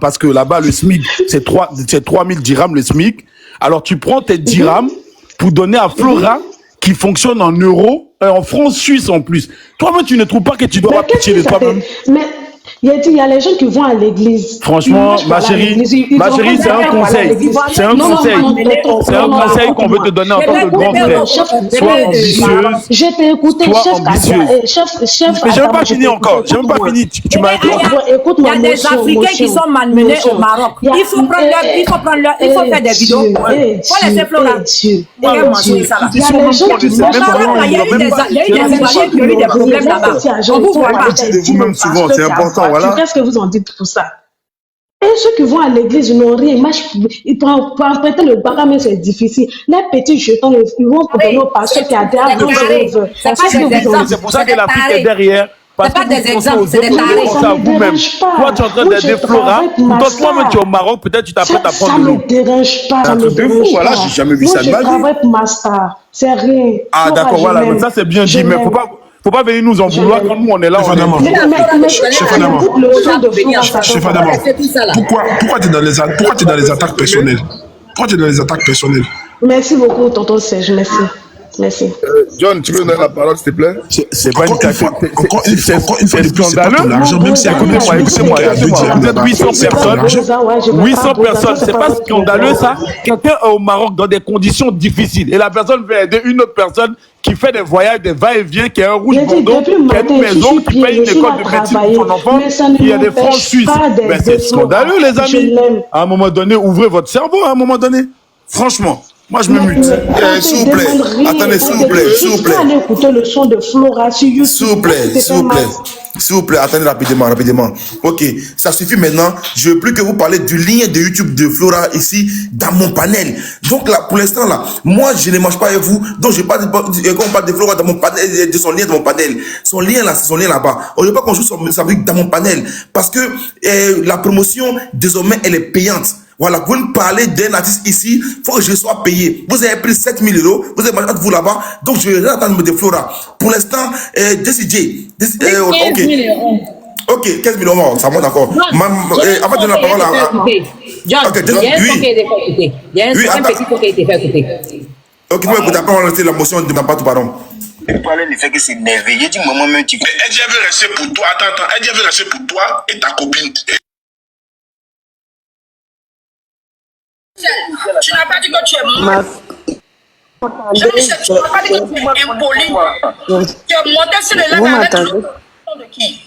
Speaker 6: parce que là-bas, le SMIC, c'est 3000 dirhams le SMIC. Alors, tu prends tes dirhams pour donner à Flora qui fonctionne en euros, en francs suisses en plus. Toi-même, tu ne trouves pas que tu dois avoir pitié de toi-même?
Speaker 4: Mais il y a les gens qui vont à l'église.
Speaker 6: Franchement, ma chérie, c'est un conseil. C'est un conseil qu'on veut te donner en tant que grand frère. Sois ambitieuse.
Speaker 4: Je t'ai écouté, chef.
Speaker 6: Mais je n'ai pas fini encore. Tu m'as écouté.
Speaker 2: Il y a des Africains qui sont malmenés au Maroc. Il faut faire des vidéos. Il faut laisser Flora. Il y a eu des Ivoiriens qui ont eu des problèmes là-bas. On vous voit pas.
Speaker 6: Vous-même souvent, c'est important. Voilà.
Speaker 4: Qu'est-ce que vous en dites pour ça? Et ceux qui vont à l'église, ils n'ont rien. Ils pour emprunter le bac, mais c'est difficile. Les petits jetons, ils vont donner au pasteur qui a derrière.
Speaker 6: C'est pour ça que l'Afrique est derrière.
Speaker 2: C'est pas des exemples, c'est des tarés.
Speaker 6: Vous-même. Toi, tu es en train d'aider Flora. Toi-même, tu es au Maroc, peut-être tu t'apprêtes à prendre de l'eau.
Speaker 4: Ça me dérange pas. Ça me dérange pas.
Speaker 5: Voilà, j'ai jamais vu ça de ma vie.
Speaker 4: Je travaille pour ma star. C'est rien.
Speaker 6: Ah, d'accord, voilà. Ça, c'est bien dit, mais faut pas venir nous en vouloir quand nous on est là.
Speaker 8: Chef Adama, pourquoi tu es dans les attaques personnelles?
Speaker 4: Merci beaucoup, tonton Serge. Merci.
Speaker 5: John, tu veux donner la parole, s'il te plaît?
Speaker 6: C'est pas une question. C'est scandaleux.
Speaker 8: Même si
Speaker 6: écoutez-moi. Vous êtes 800 personnes. 800 personnes. C'est pas scandaleux, ça? Quelqu'un est au Maroc dans des conditions difficiles et la personne veut aider une autre personne qui fait des voyages, des va-et-vient, qui a un rouge
Speaker 4: J'ai dit,
Speaker 6: bordeaux,
Speaker 4: depuis
Speaker 6: qui a
Speaker 4: matin,
Speaker 6: une
Speaker 4: je
Speaker 6: maison,
Speaker 4: suis
Speaker 6: qui
Speaker 4: pied,
Speaker 6: paye une
Speaker 4: je suis
Speaker 6: école
Speaker 4: là
Speaker 6: de médecine
Speaker 4: travailler,
Speaker 6: pour son enfant,
Speaker 4: mais ça ne
Speaker 6: qui a des francs
Speaker 4: m'empêche
Speaker 6: suisses.
Speaker 4: pas
Speaker 6: Mais c'est scandaleux, les
Speaker 4: je
Speaker 6: amis.
Speaker 4: l'aime.
Speaker 6: À un moment donné, ouvrez votre cerveau, à un moment donné. Franchement, moi, je me mute.
Speaker 5: S'il vous plaît, attendez, s'il vous plaît, s'il vous plaît.
Speaker 4: Allez écouter le son de Flora sur YouTube.
Speaker 5: S'il vous plaît, s'il vous plaît, s'il vous plaît, attendez rapidement, rapidement. Ok, ça suffit maintenant. Je veux plus que vous parlez du lien de YouTube de Flora ici dans mon panel. Donc là, pour l'instant là, moi je ne mange pas avec vous, donc je parle quand on parle de Flora dans mon panel, de son lien dans mon panel. Son lien là, c'est son lien là-bas. On ne veut pas qu'on joue sa musique dans mon panel parce que la promotion désormais elle est payante. Voilà, vous me parlez d'un artiste ici, il faut que je sois payé. Vous avez pris 7 000 €, vous avez mangé vous là-bas, donc je vais attendre de Flora. Pour l'instant, Jessie J. Ok.
Speaker 2: 000 €.
Speaker 5: Ok, 15 000 €, ça monte encore. Avant de donner la parole à.
Speaker 2: John,
Speaker 5: Ok,
Speaker 2: il y a un
Speaker 5: oui.
Speaker 2: son qui a été fait écouter. Il y a un petit son qui a été fait écouter.
Speaker 5: Ok, vous écoutez, après on va lancer la motion de ma part, pardon.
Speaker 11: Elle parlait du fait que c'est énervé. J'ai dit, maman, même tu.
Speaker 8: Elle dit, elle veut rester pour toi. Attends. Elle dit, elle veut rester pour toi et ta copine.
Speaker 12: Tu n'as pas dit que tu es mort. Jean-Michel, tu n'as pas dit que tu es impoli. Tu es monté sur le lac avec le nom de qui?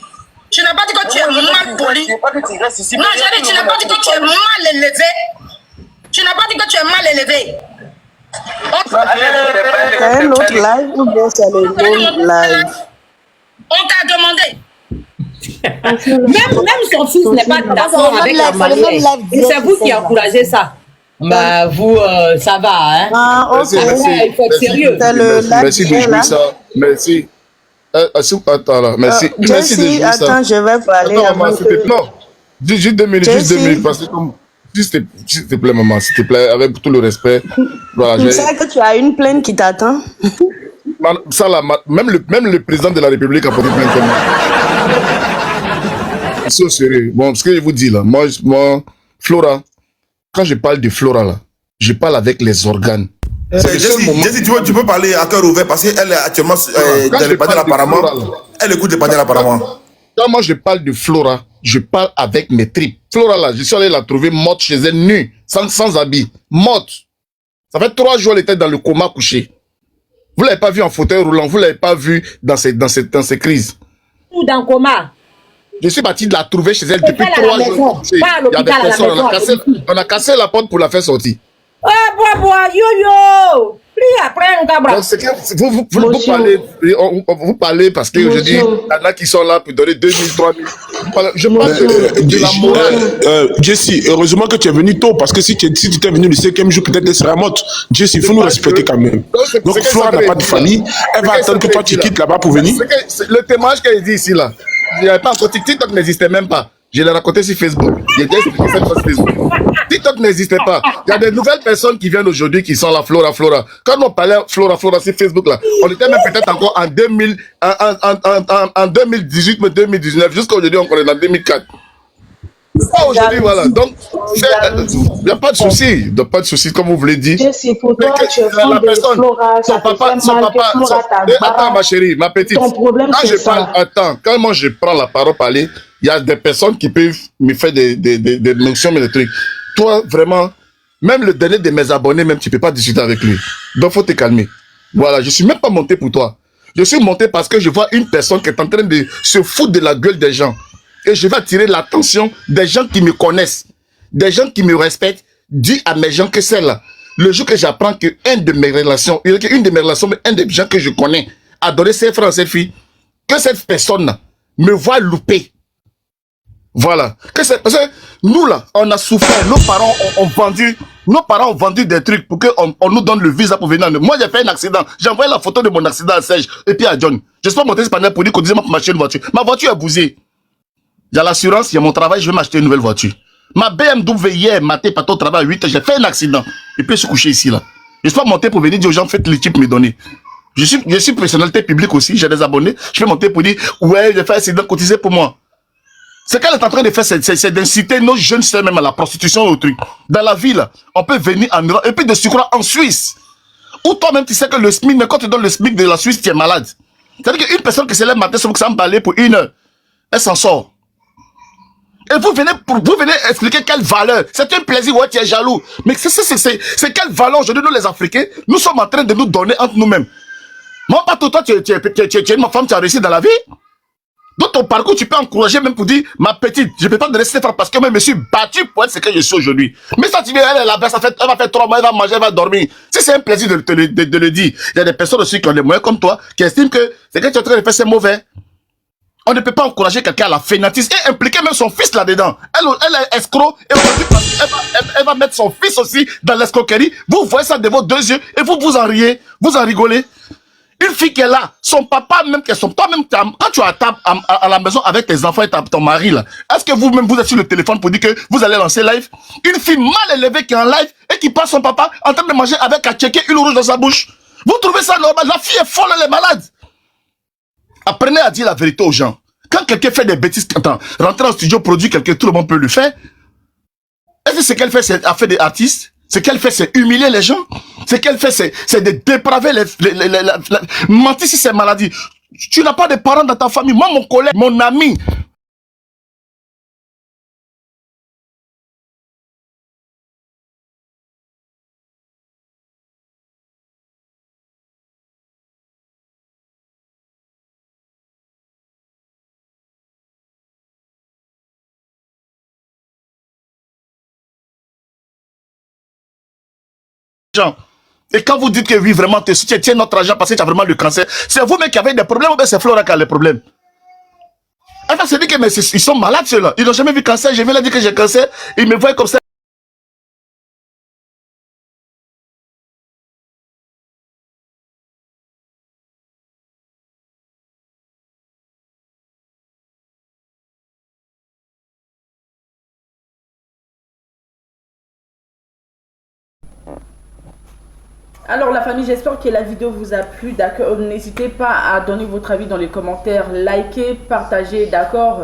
Speaker 12: Tu n'as pas dit que tu es mal poli. Non, j'ai dit, tu n'as pas dit que tu es mal élevé. Tu n'as pas dit que tu es mal élevé.
Speaker 10: C'est un autre live ou bien c'est le même live?
Speaker 12: On t'a demandé.
Speaker 2: Même son fils n'est pas d'accord avec la manière. Et c'est vous qui encouragez ça. Bah, vous, ça va, hein?
Speaker 10: Ah, ok.
Speaker 2: Il faut être sérieux.
Speaker 13: Merci de jouer ça. Merci. Attends là, merci. Merci de
Speaker 10: Jessie,
Speaker 13: jouer ça.
Speaker 10: attends, je vais parler.
Speaker 13: Attends, maman, s'il te plaît. Non, juste 2 minutes, juste 2 minutes. Parce que comme. S'il te plaît, maman, s'il te plaît, avec tout le respect. Voilà,
Speaker 10: Tu sais que tu as une plainte qui t'attend?
Speaker 13: Ça là, même le président de la République a porté plainte comme moi. C'est sérieux. Bon, ce que je vous dis là, moi, Flora, quand je parle de Flora là, je parle avec les organes.
Speaker 5: Jessie, tu peux parler à cœur ouvert parce qu'elle est actuellement dans le panel apparemment. Elle écoute le panel apparemment.
Speaker 13: Quand moi je parle de Flora, je parle avec mes tripes. Flora là, je suis allé la trouver morte chez elle, nue, sans habit, morte. Ça fait 3 jours elle était dans le coma couché. Vous l'avez pas vu en fauteuil roulant, vous l'avez pas vu dans ces crises.
Speaker 2: Ou dans le coma.
Speaker 13: Je suis parti de la trouver chez elle depuis 3 jours. Il y a des personnes, on a cassé la porte pour la faire sortir.
Speaker 2: Yo. Puis après, on va
Speaker 13: vous parlez parce que je dis, il y en a qui sont là pour donner 2 000, 3 000. Je parle de la morale.
Speaker 8: Jessie, heureusement que tu es venu tôt parce que si tu étais venu le 5e jour, peut-être elle serait morte. Jessie, il faut nous respecter quand même. Donc, Flora n'a pas de famille. Elle va attendre que toi tu quittes là-bas pour venir.
Speaker 13: Le témoignage qu'elle dit ici là, il n'y avait pas encore TikTok n'existait même pas. Je l'ai raconté sur Facebook. TikTok n'existait pas. Il y a des nouvelles personnes qui viennent aujourd'hui qui sont la Flora. Quand on parlait Flora sur Facebook là, on était même peut-être encore en 2018, mais 2019. Jusqu'à aujourd'hui, on est en 2004. Pas aujourd'hui, voilà. Donc, il n'y a pas de souci. Il n'y a pas de souci, comme vous voulez dire.
Speaker 4: Pour toi, tu es fan de Flora,
Speaker 13: son papa, attends, ma chérie, ma petite.
Speaker 4: Ton problème, c'est ça.
Speaker 13: Attends, quand moi je prends la parole parler, il y a des personnes qui peuvent me faire des mentions, mais des trucs. Toi, vraiment, même le dernier de mes abonnés, même, tu peux pas discuter avec lui. Donc, faut te calmer. Voilà, je suis même pas monté pour toi. Je suis monté parce que je vois une personne qui est en train de se foutre de la gueule des gens. Et je vais attirer l'attention des gens qui me connaissent, des gens qui me respectent, dis à mes gens que c'est là. Le jour que j'apprends que une de mes relations, un des gens que je connais, a donné ses frères à cette fille, que cette personne me voit louper. Voilà. Parce que nous là, on a souffert, nos parents ont vendu des trucs pour qu'on nous donne le visa pour venir. Moi j'ai fait un accident, j'ai envoyé la photo de mon accident à Serge et puis à John. J'espère monter ce panel pour dire qu'on disait pour m'acheter une voiture. Ma voiture est bousée. Il y a l'assurance, il y a mon travail, je vais m'acheter une nouvelle voiture. Ma BMW hier matin, pas au travail à 8 h, j'ai fait un accident. Et puis je suis couché ici là. Je suis pas monté pour venir dire aux gens, faites les types me donner. Je suis personnalité publique aussi, j'ai des abonnés. Je vais monter pour dire, ouais, j'ai fait un accident, cotisez pour moi. Ce qu'elle est en train de faire, c'est d'inciter nos jeunes sœurs même à la prostitution ou au truc. Dans la ville, on peut venir en Europe, et puis de surcroît en Suisse. Ou toi-même, tu sais que le SMIC, mais quand tu donnes le SMIC de la Suisse, tu es malade. C'est-à-dire qu'une personne qui se lève matin, ça m'emballer pour 1 heure, elle s'en sort. Et vous venez expliquer quelle valeur. C'est un plaisir, ouais, tu es jaloux. Mais c'est quelle valeur aujourd'hui, nous les Africains, nous sommes en train de nous donner entre nous-mêmes. Moi, pas tout, toi, tu es ma femme, tu as réussi dans la vie. Dans ton parcours, tu peux encourager même pour dire, ma petite, je ne peux pas te laisser faire parce que moi, je me suis battu pour être ce que je suis aujourd'hui. Mais ça, tu viens, elle va faire 3 mois, elle va manger, elle va dormir. Si c'est un plaisir de le dire, il y a des personnes aussi qui ont les moyens comme toi, qui estiment que ce que tu es en train de faire, c'est mauvais. On ne peut pas encourager quelqu'un à la fainéantise et impliquer même son fils là-dedans. Elle est escroc et elle va mettre son fils aussi dans l'escroquerie. Vous voyez ça de vos deux yeux et vous en riez, vous en rigolez. Une fille qui est là, son papa même, toi-même, quand tu es à la maison avec tes enfants et ton mari là, est-ce que vous-même vous êtes sur le téléphone pour dire que vous allez lancer live? Une fille mal élevée qui est en live et qui passe son papa en train de manger avec un checker une rouge dans sa bouche. Vous trouvez ça normal? La fille est folle, elle est malade. Apprenez à dire la vérité aux gens. Quand quelqu'un fait des bêtises, rentrer en studio, produire quelque tout le monde peut le faire. Est-ce que ce qu'elle fait, c'est affaire des artistes? Ce qu'elle fait, c'est humilier les gens. Ce qu'elle fait, c'est de dépraver mentir si c'est maladie. Tu n'as pas de parents dans ta famille. Moi, mon collègue, mon ami, et quand vous dites que oui, vraiment, tu tiens notre argent parce que tu as vraiment le cancer, c'est vous-même qui avez des problèmes ou bien c'est Flora qui a les problèmes? Elle va se dire que mais ils sont malades ceux-là. Ils n'ont jamais vu cancer. Je viens leur dire que j'ai cancer. Ils me voient comme ça.
Speaker 1: Alors la famille, j'espère que la vidéo vous a plu, d'accord. N'hésitez pas à donner votre avis dans les commentaires, likez, partagez, d'accord.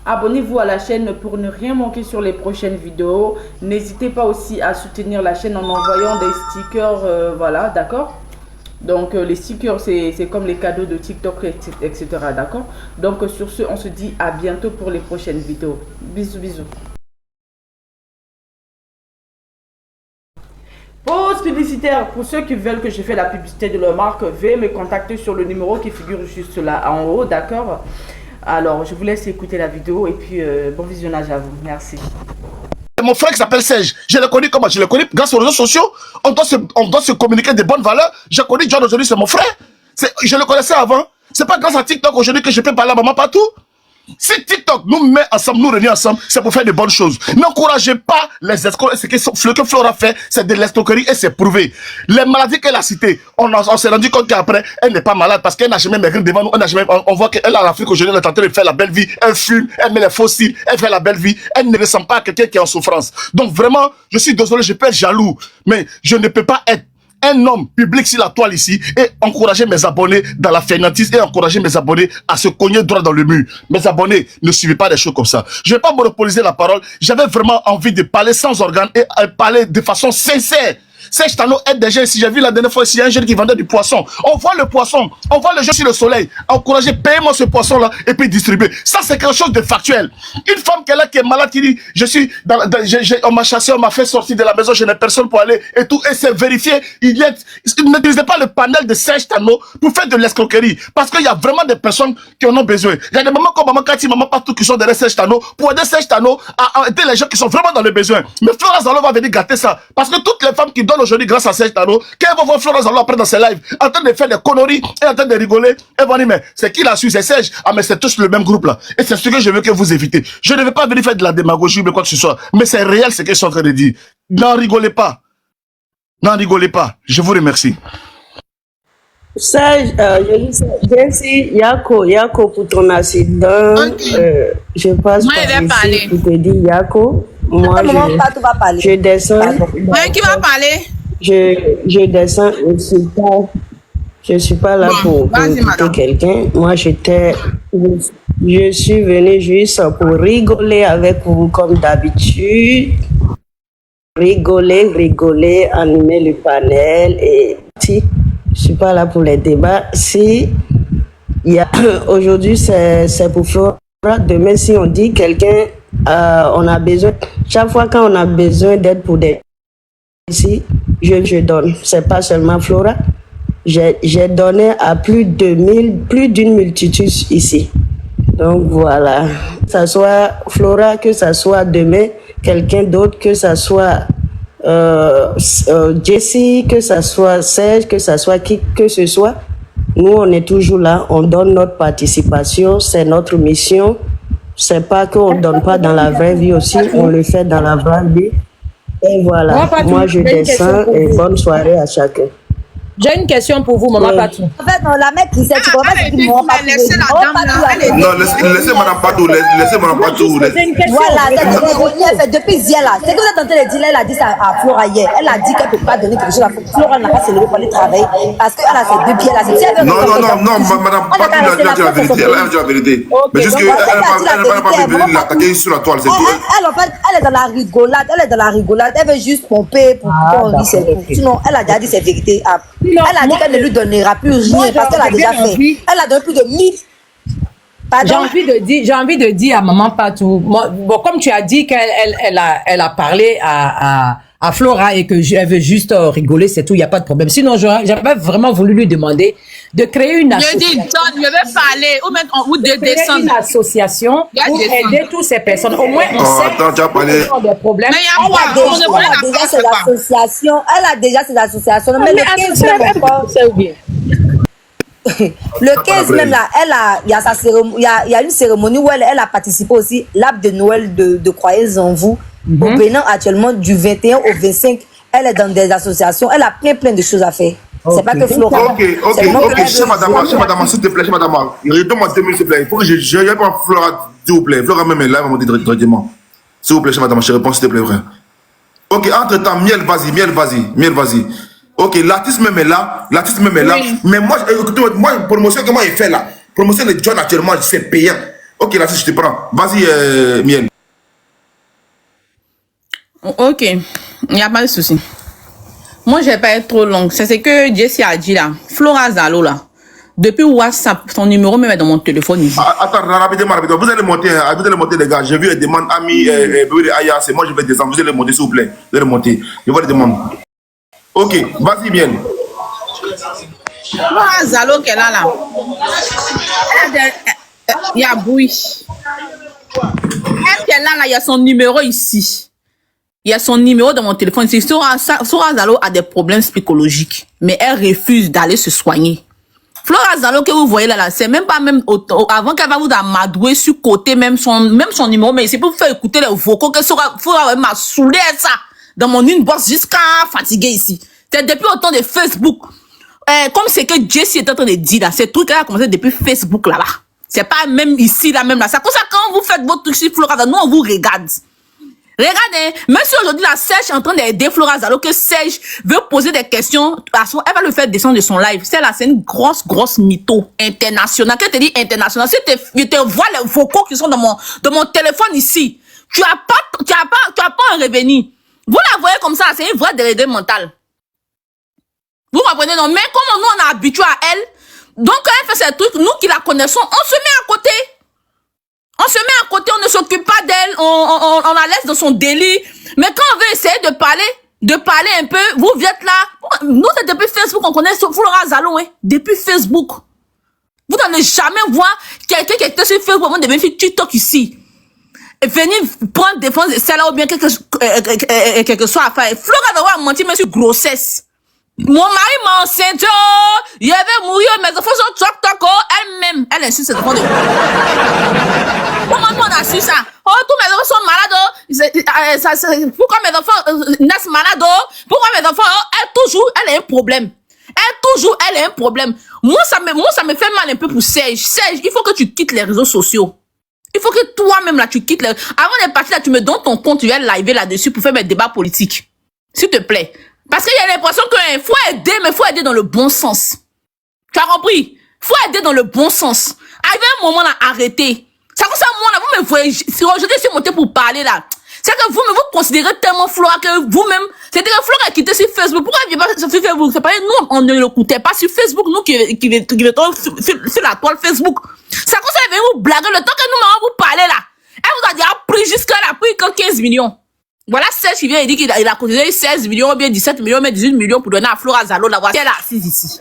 Speaker 1: Abonnez-vous à la chaîne pour ne rien manquer sur les prochaines vidéos. N'hésitez pas aussi à soutenir la chaîne en envoyant des stickers, voilà, d'accord. Donc les stickers, c'est comme les cadeaux de TikTok, etc. D'accord. Donc sur ce, on se dit à bientôt pour les prochaines vidéos. Bisous, bisous. Pause publicitaire. Pour ceux qui veulent que je fasse la publicité de leur marque, veuillez me contacter sur le numéro qui figure juste là en haut, d'accord. Alors, je vous laisse écouter la vidéo et puis bon visionnage à vous. Merci.
Speaker 13: Mon frère qui s'appelle Serge, je le connais comment? Je le connais grâce aux réseaux sociaux. On doit se communiquer de bonnes valeurs. Je connais John aujourd'hui, c'est mon frère. Je le connaissais avant. C'est pas grâce à TikTok aujourd'hui que je peux parler à maman partout. Si TikTok nous met ensemble, nous réunit ensemble, c'est pour faire de bonnes choses. N'encouragez pas les escrocs. Ce que Flora fait, c'est de l'escroquerie et c'est prouvé. Les maladies qu'elle a citées, on s'est rendu compte qu'après, elle n'est pas malade parce qu'elle n'a jamais maigri devant nous. On voit qu'elle a l'Afrique aujourd'hui, elle est en train de faire la belle vie. Elle fume, elle met les fossiles, elle fait la belle vie. Elle ne ressemble pas à quelqu'un qui est en souffrance. Donc vraiment, je suis désolé, je peux être jaloux, mais je ne peux pas être un homme public sur la toile ici et encourager mes abonnés dans la fainéantise et encourager mes abonnés à se cogner droit dans le mur. Mes abonnés, ne suivez pas des choses comme ça. Je ne vais pas monopoliser la parole. J'avais vraiment envie de parler sans organe et parler de façon sincère. Serge Tano aide des gens ici. J'ai vu la dernière fois ici, il y a un jeune qui vendait du poisson. On voit le poisson, on voit le jeu sur le soleil. Encouragez, payez-moi ce poisson-là et puis distribuez. Ça, c'est quelque chose de factuel. Une femme qui est là, qui est malade, qui dit, on m'a chassé, on m'a fait sortir de la maison, je n'ai personne pour aller et tout. Et c'est vérifié. N'utilisez pas le panel de Serge Tano pour faire de l'escroquerie. Parce qu'il y a vraiment des personnes qui en ont besoin. Il y a des mamans comme maman Cathy, maman partout qui sont derrière Serge Tano pour aider Serge Tano à aider les gens qui sont vraiment dans le besoin. Mais Flora Zalo va venir gâter ça. Parce que toutes les femmes qui donnent aujourd'hui grâce à Serge Tano, quand elles vont voir Flora Zalo après dans ses lives, en train de faire des conneries et en train de rigoler, elles vont dire, mais c'est qui l'a su? C'est Serge. Ah, mais c'est tous le même groupe là. Et c'est ce que je veux que vous évitez. Je ne vais pas venir faire de la démagogie ou quoi que ce soit. Mais c'est réel ce qu'ils sont en train de dire. N'en rigolez pas. N'en rigolez pas. Je vous remercie.
Speaker 10: Serge, merci Yako pour ton accident. Je passe par ici pour te dire Yako. Moi, je descends.
Speaker 9: Qui va parler?
Speaker 10: Je descends aussi tard. Je suis pas là pour écouter quelqu'un. Moi, je suis venu juste pour rigoler avec vous comme d'habitude. Rigoler, animer le panel et si je suis pas là pour les débats. Si aujourd'hui c'est pour Flora, demain si on dit quelqu'un, on a besoin. Chaque fois quand on a besoin d'aide pour des ici, je donne. C'est pas seulement Flora. j'ai donné à plus d'une multitude ici. Donc voilà, que ça soit Flora, que ça soit demain quelqu'un d'autre, que ça soit Jessie, que ça soit Serge, que ça soit qui que ce soit, nous on est toujours là, on donne notre participation, c'est notre mission. C'est pas qu'on donne pas dans la vraie vie aussi, on le fait dans la vraie vie. Et voilà, moi je descends et bonne soirée à chacun.
Speaker 2: J'ai une question pour vous, Maman Patou.
Speaker 3: En fait, non, la mec qui sait, tu comprends pas ce que Maman Patou veut dire.
Speaker 5: Non, laissez Madame Patou, laissez Madame Patou.
Speaker 3: Voilà, elle fait depuis hier là. C'est que vous êtes en train de dire, elle a dit ça à Flora hier. Elle a dit qu'elle ne peut pas donner quelque chose à Flora. Elle n'a pas se lever pour aller travailler parce qu'elle a ses deux pieds là.
Speaker 5: Non, Madame Patou, elle a dit la vérité. Elle a dit la vérité. Mais juste qu'elle n'a pas voulu l'attaquer sur la toile, c'est tout.
Speaker 3: Elle est dans la rigolade. Elle veut juste pomper pour qu'on rit ses coups. Sinon, elle a déjà dit ses vérités. Elle a dit qu'elle ne lui donnera plus rien parce qu'elle a déjà fait. Elle a donné plus de 1000.
Speaker 2: J'ai envie de dire à Maman Patou, bon, comme tu as dit qu'elle a parlé à Flora et qu'elle veut juste rigoler, c'est tout, il n'y a pas de problème. Sinon, j'avais vraiment voulu lui demander de créer une association.
Speaker 9: Je dis, John, je vais parler, ou de descendre.
Speaker 2: Une association pour aider toutes ces personnes. Au moins, on sait des problèmes.
Speaker 3: Mais elle a déjà ses associations. Mais le 15 même encore. Le 15 même là, il y a sa cérémonie, il y a une cérémonie où elle a participé aussi, l'arbre de Noël de Croyez en vous. Au Bénin, actuellement, du 21 au 25, elle est dans des associations, elle a plein de choses à faire. C'est pas que Flora.
Speaker 5: Ok, chez madame, s'il te plaît, chez madame, redonne-moi 2 minutes, s'il te plaît. Il faut que je réponds à Flora, s'il vous plaît. Flora même est là, elle va me dire directement. S'il vous plaît, chez madame, je réponds, s'il te plaît, frère. Ok, entre-temps, Miel, vas-y. Ok, l'artiste même est là. Oui. Mais moi, écoutez, moi, promotion, comment il fait là? Promotion de John actuellement, c'est payant. Ok, l'artiste, je te prends. Vas-y, Miel.
Speaker 9: Ok, il n'y a pas de souci. Moi, je vais pas être trop longue. C'est ce que Jessie a dit là. Flora Zalo là. Depuis WhatsApp, son numéro même est dans mon téléphone ici.
Speaker 5: Attends, rapidement. Vous allez monter, les gars. J'ai vu les demandes, Ami, Bébé de Aya, c'est moi, je vais descendre. Vous allez monter, s'il vous plaît. Vous allez monter. Je vois les demandes. Ok, vas-y, bien.
Speaker 9: Flora Zalo qu'elle a là. Il y a bruit. Elle qu'elle a là, il y a son numéro ici. Il y a son numéro dans mon téléphone. Flora Zalo a des problèmes psychologiques, mais elle refuse d'aller se soigner. Flora Zalo que vous voyez là, c'est même pas avant qu'elle va vous amadouer sur côté même son numéro, mais c'est pour vous faire écouter les vocaux que Flora m'a saoulé ça dans mon inbox jusqu'à fatiguer ici. C'est depuis autant de Facebook. Comme c'est que Jessie est en train de dire là, ces trucs là a commencé depuis Facebook là-bas. C'est pas même ici là, même là. C'est comme ça quand vous faites votre truc sur Flora Zalo, nous on vous regarde. Regardez, même si aujourd'hui la Serge est en train d'aider Flora Zalo, que Serge veut poser des questions, elle va le faire descendre de son live. Celle-là, c'est une grosse mytho internationale. Quand je te dis internationale, si je te vois les vocaux qui sont dans mon téléphone ici, tu as pas un revenu. Vous la voyez comme ça, c'est une vraie déléguée mentale. Vous comprenez, non? Mais comme nous, on est habitué à elle, donc quand elle fait ces trucs, nous qui la connaissons, on se met à côté. On ne s'occupe pas d'elle, on la laisse dans son délit. Mais quand on veut essayer de parler un peu, vous êtes là. Nous, c'est depuis Facebook, on connaît Flora Zalo, hein, depuis Facebook. Vous n'allez jamais voir quelqu'un qui était sur Facebook avant de venir sur TikTok ici. Et venir prendre défense de celle-là ou bien quelque soit à faire. Flora Zalo a menti même sur grossesse. Mon mari m'a enceinte, il avait mouru, mes enfants sont toc, elle-même, elle insiste ses enfants de... Comment on a su ça? Oh, tous mes enfants sont malades, pourquoi mes enfants naissent malades? Pourquoi mes enfants, elle a un problème. Elle a un problème. Moi, ça me fait mal un peu pour Serge. Serge, il faut que tu quittes les réseaux sociaux. Il faut que toi-même, là, tu quittes les... Avant de partir, là, tu me donnes ton compte, tu viens live là-dessus pour faire mes débats politiques. S'il te plaît. Parce qu'il y a l'impression qu'il faut aider, mais il faut aider dans le bon sens. Tu as compris? Il faut aider dans le bon sens. Arrivé un moment là, arrêtez. C'est comme ça, moi là, vous me voyez, si aujourd'hui je suis monté pour parler là, c'est que vous considérez tellement Flora que vous-même, c'était que Flora a quitté sur Facebook. Pourquoi il vient pas sur Facebook? C'est pas nous, on ne l'écoutait pas sur Facebook, nous qui sur la toile Facebook. C'est comme ça, elle vient vous blaguer le temps que nous, on vous parler là. Elle vous a déjà pris jusqu'à la pris que 15 millions. Voilà Serge qui vient et dit qu'il a cotisé 16 millions, ou bien 17 millions, mais 18 millions pour donner à Flora Zalo, la voiture, elle est assise ici.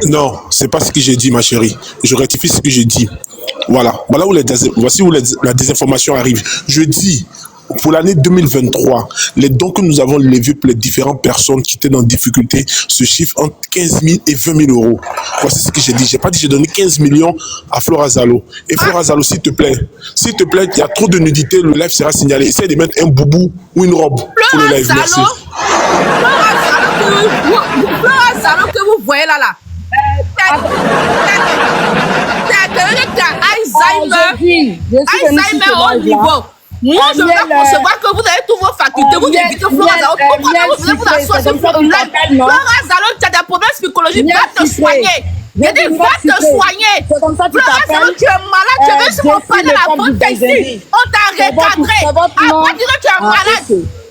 Speaker 8: Non, c'est pas ce que j'ai dit, ma chérie. Je rectifie ce que j'ai dit. Voilà. Voici où la désinformation arrive. Je dis, pour l'année 2023, les dons que nous avons levés pour les différentes personnes qui étaient dans difficulté se chiffrent entre 15 000 et 20 000 euros. Voici ce que j'ai dit. J'ai pas dit que j'ai donné 15 millions à Flora Zalo. Et Flora Zalo, s'il te plaît, il y a trop de nudité, le live sera signalé. Essaye de mettre un boubou ou une robe pour le live. Merci.
Speaker 9: Flora Zalo que vous voyez là. Alzheimer au niveau. Moi, je veux concevoir que vous avez tous vos facultés. Vous évitez Flora Zalo. Pourquoi vous voulez vous asseoir sur Flora Zalo, tu as des problèmes psychologiques. Va te soigner. J'ai dit, va te soigner. Flora Zalo, tu es malade. Tu veux sur mon panel à vente ici. On t'a recadré. Après, tu dis que tu es malade.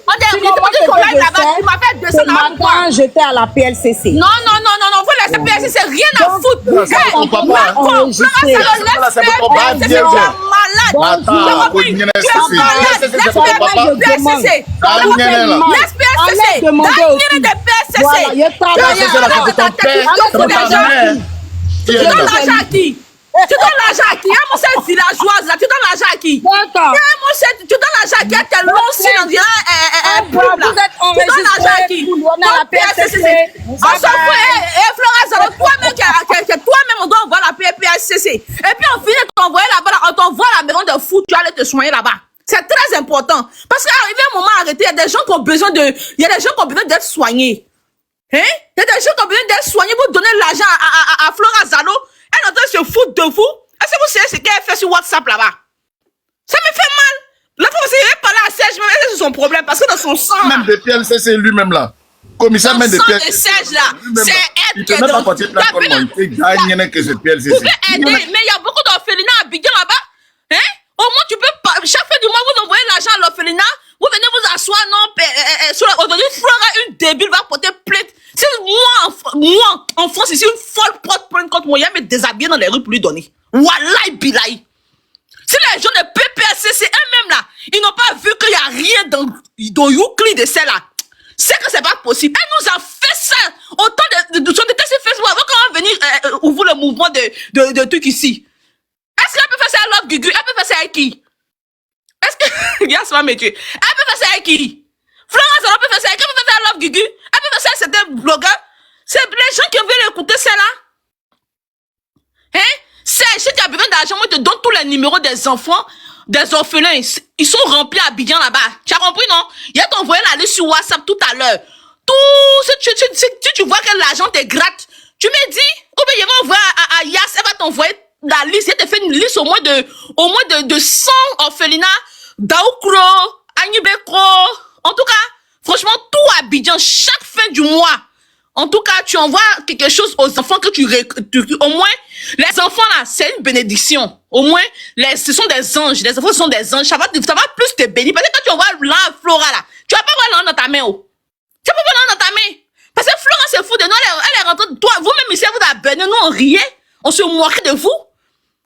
Speaker 9: On t'a dit qu'on aille là-bas. Tu m'as fait descendre à moi.
Speaker 10: J'étais à la PLCC.
Speaker 9: Non. Vous laissez PLCC, c'est rien à foutre. Flora Zalo, laisse PLCC. Tu es malade. Tu es tu donnes l'argent à qui? Tu donnes l'argent à qui? Moi, c'est villageoise là. Tu donnes l'argent à qui? Tu donnes l'argent à qui? T'es long si on dirait un pub là. Tu donnes l'argent à qui? On s'en fout. Et Flora Zalo, toi-même, on doit envoyer la PLCC. Et puis on finit d'envoyer là-bas, on t'envoie à la maison de fou, tu vas aller te soigner là-bas. C'est très important. Parce qu'arrivé un moment arrêté, il y a des gens qui ont besoin d'être soignés. Hein? Il y a des gens qui ont besoin d'être soignés. Vous donnez l'argent à Flora Zalo. Elle est en train de se foutre de vous. Est-ce que vous savez ce qu'elle fait sur WhatsApp là-bas? Ça me fait mal. La fois aussi, elle parle à Serge, mais c'est son problème. Parce que dans son sang.
Speaker 13: Même de PLC, c'est lui-même là. Commissaire même de PLC.
Speaker 9: Serge là. C'est elle qui est
Speaker 13: dans. Vous pouvez aider, mais il y a
Speaker 9: beaucoup d'orphelinats à Bidjan là-bas. Hein? Au moins, tu peux pas. Chaque fin du mois, vous envoyez l'argent à l'orphelinat. Vous venez vous asseoir, non, aujourd'hui, Flora, une débile, va porter plainte. Si moi, en France, ici, une folle porte plainte contre moi, il y a me déshabiller dans les rues pour lui donner. Wallahi bilahi. Si les gens de PPSC, eux-mêmes là, ils n'ont pas vu qu'il n'y a rien dans Youkli de celle-là. C'est que c'est pas possible. Elle nous a fait ça. Autant de son déteste sur Facebook avant qu'on va venir ouvrir le mouvement de trucs ici. Est-ce qu'elle peut faire ça à Love Gugu? Elle peut faire ça avec qui? Est-ce que. Yasma Métier. Elle peut faire ça avec qui? Flora Zalo peut faire ça avec qui? Elle peut faire ça à Love Gugu? Elle peut faire ça avec certains blogueurs? C'est les gens qui veulent écouter celle-là. Hein? Si tu as besoin d'argent, moi je te donne tous les numéros des enfants, des orphelins. Ils sont remplis à Abidjan là-bas. Tu as compris, non? Il y a t'envoyé la liste sur WhatsApp tout à l'heure. Si tu vois que l'argent te gratte, tu me dis, ou bien il va envoyer à Yas, elle va t'envoyer la liste. Elle te fait une liste au moins de 100 orphelinats, Daoukro, Agnibekro. En tout cas, franchement, tout à Abidjan, chaque fin du mois. En tout cas, tu envoies quelque chose aux enfants que au moins, les enfants là, c'est une bénédiction. Au moins, ce sont des anges. Les enfants sont des anges. Ça va plus te bénir. Parce que quand tu envoies là, Flora là, tu vas pas voir l'an dans ta main, oh. Tu vas pas voir l'an dans ta main. Parce que Flora se fout de nous, elle est rentrée de toi. Vous-même ici, vous avez béni, nous on riait. On se moquait de vous.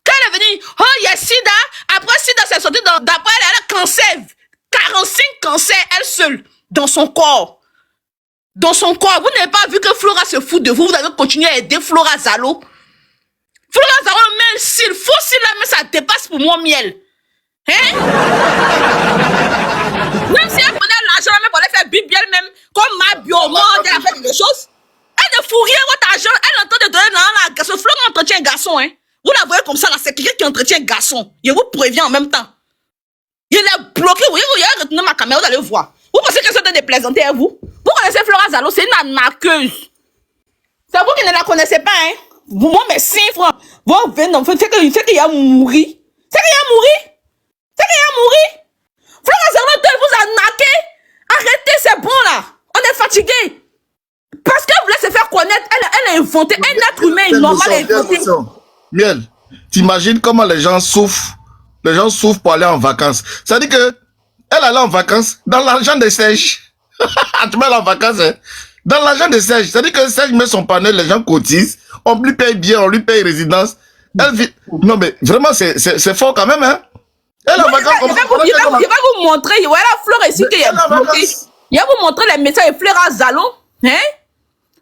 Speaker 9: Quand elle est venue, oh, il y a Sida. Après Sida, c'est sorti d'après elle a cancer. 45 cancers, elle seule, dans son corps. Dans son corps, vous n'avez pas vu que Flora se fout de vous. Vous avez continué à aider Flora Zalo. Flora Zalo, mais s'il faut, mais ça dépasse pour moi miel. Hein? Même si elle prenait l'argent, même pour aller faire bibiel, même comme ma bio, moi, elle a fait quelque chose. Elle ne fout rien, votre argent. Elle entend de donner la garçon. Flora entretient un garçon, hein. Vous la voyez comme ça, là, c'est quelqu'un qui entretient un garçon. Je vous préviens en même temps. Il est bloqué, vous voyez, retourner ma caméra, vous allez voir. Vous pensez que c'est de plaisanter à vous? Vous connaissez Flora Zalo, c'est une arnaqueuse. C'est vous qui ne la connaissez pas, hein? Vous, moi, mes 5 francs. Vous venez, c'est qu'il y a mouru. Flora Zalo, vous arnaquez. Arrêtez, c'est bon, là. On est fatigué. Parce qu'elle voulait se faire connaître, elle a inventé. Un être humain normal a inventé.
Speaker 13: Miel, t'imagines comment les gens souffrent? Les gens souffrent pour aller en vacances. Ça veut dire que elle allait en vacances dans l'argent de Serge. Tu mets en vacances, hein? Dans l'argent de Serge. C'est-à-dire que Serge met son panel, les gens cotisent, on lui paye bien, on lui paye résidence. Elle vit... Non, mais vraiment, c'est fort quand même, hein? Elle a vacances comme ça.
Speaker 9: Il va vous montrer. Voilà, Fleur ici qui est bloqué. Il va vous montrer les messages de Flora Zalo. Hein?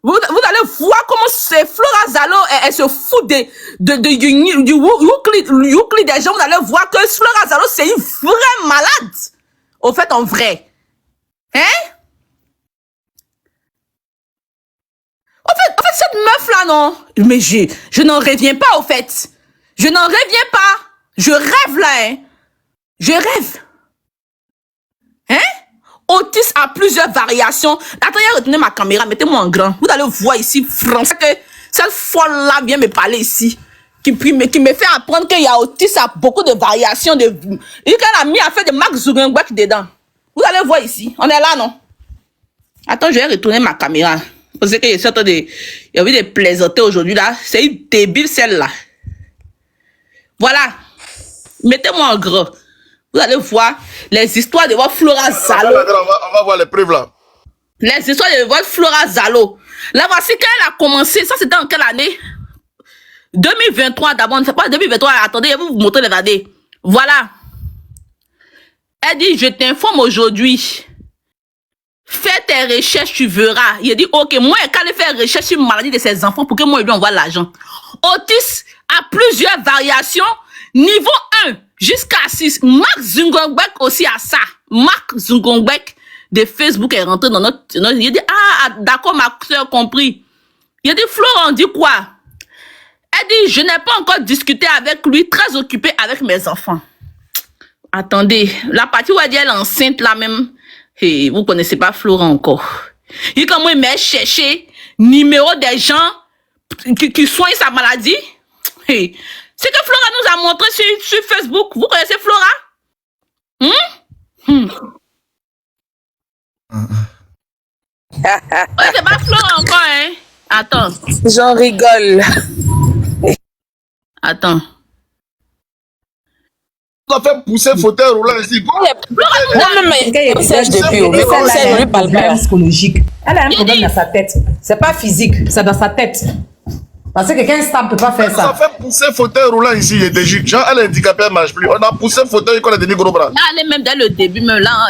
Speaker 9: Vous allez voir comment Flora Zalo, elle se fout du Youkli des gens. Vous allez voir que Flora Zalo, c'est une vraie malade. Au fait, en vrai. Hein? En fait, cette meuf-là, non. Mais je n'en reviens pas, au fait. Je n'en reviens pas. Je rêve, là, hein. Je rêve. Hein? Autisme a plusieurs variations. Attendez, retenez ma caméra, mettez-moi en grand. Vous allez voir ici, français, que cette folle-là vient me parler ici. Qui me fait apprendre qu'il y a autisme a beaucoup de variations. Et qu'elle a mis à faire de Mark Zuckerberg dedans. Vous allez voir ici. On est là, non? Attends, je vais retourner ma caméra. Parce que il y a eu des plaisanteries aujourd'hui, là. C'est une débile, celle-là. Voilà. Mettez-moi en gros. Vous allez voir les histoires de votre Flora Zalo.
Speaker 13: On va voir les preuves, là.
Speaker 9: Les histoires de votre Flora Zalo. Là, voici quand elle a commencé. Ça, c'était en quelle année? 2023, d'abord. C'est pas 2023. Attendez, je vais vous montrer les années. Voilà. Elle dit, je t'informe aujourd'hui. Fais tes recherches, tu verras. Il a dit, ok, moi, quand elle fait recherche sur une maladie de ses enfants, pour que moi, je lui envoie l'argent. Autisme a plusieurs variations. Niveau 1 jusqu'à 6. Mark Zuckerberg aussi a ça. Mark Zuckerberg de Facebook est rentré dans notre... Il a dit, ah, d'accord, ma soeur compris. Il a dit, Florent, dit quoi? Elle dit, je n'ai pas encore discuté avec lui, très occupé avec mes enfants. Attendez, la partie où elle dit, elle est enceinte là même. Hey, vous connaissez pas Florent encore. Il dit, comment il m'a cherché numéro des gens qui soignent sa maladie. Hey. C'est que Flora nous a montré sur Facebook. Vous connaissez Flora? C'est pas Flora encore, hein? Attends.
Speaker 10: J'en rigole.
Speaker 9: Attends.
Speaker 13: On a fait pousser fauteuil roulant ici.
Speaker 2: Psychologique. Elle a un problème dans sa tête. C'est pas physique, c'est dans sa tête. Parce que quelqu'un ne peut pas faire ça.
Speaker 13: On a fait pousser fauteuil roulant ici, il y a des juges. Genre, elle est handicapée, elle ne marche plus. On a poussé fauteuil qu'on a donné gros bras.
Speaker 9: Là, elle est même dès le début, même là.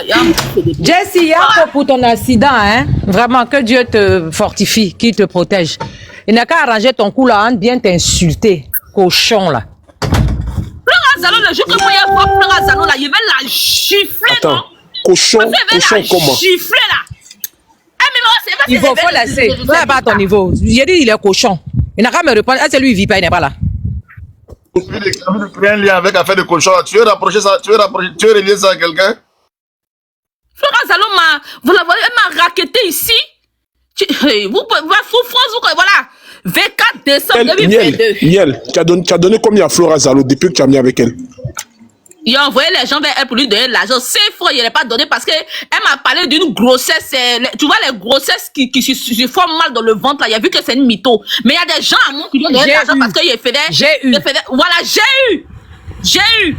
Speaker 2: Jessie, il y a pour ton accident, hein. Vraiment, que Dieu te fortifie, qu'il te protège. Il n'a qu'à arranger ton cou là, hein, bien t'insulter. Cochon là.
Speaker 9: Flora Zalo, le jour que moi, il y a Flora Zalo là, il va la gifler,
Speaker 8: attends,
Speaker 9: non?
Speaker 8: Cochon comment?
Speaker 9: Gifler là.
Speaker 2: Il faut laisser. Là, pas à ton niveau. J'ai dit, il est cochon. Il n'a qu'à me répondre. C'est lui, il vit pas, il n'est pas là.
Speaker 13: Tu veux un lien avec affaire de cochon là. Tu veux rapprocher ça, tu veux relier ça à quelqu'un?
Speaker 9: Flora Zalo elle m'a raquetté ici. Vous souffrance, voilà. 24 décembre 2022.
Speaker 8: Niel, tu as donné combien à Flora Zalo depuis que tu as mis avec elle?
Speaker 9: Il a envoyé les gens vers elle pour lui donner l'argent. 5 fois, il n'a pas donné parce qu'elle m'a parlé d'une grossesse. Tu vois, les grossesses qui se forment mal dans le ventre, là. Il a vu que c'est une mytho. Mais il y a des gens à moi qui lui ont donné l'argent parce qu'il faisait. J'ai eu. Voilà, j'ai eu. J'ai eu.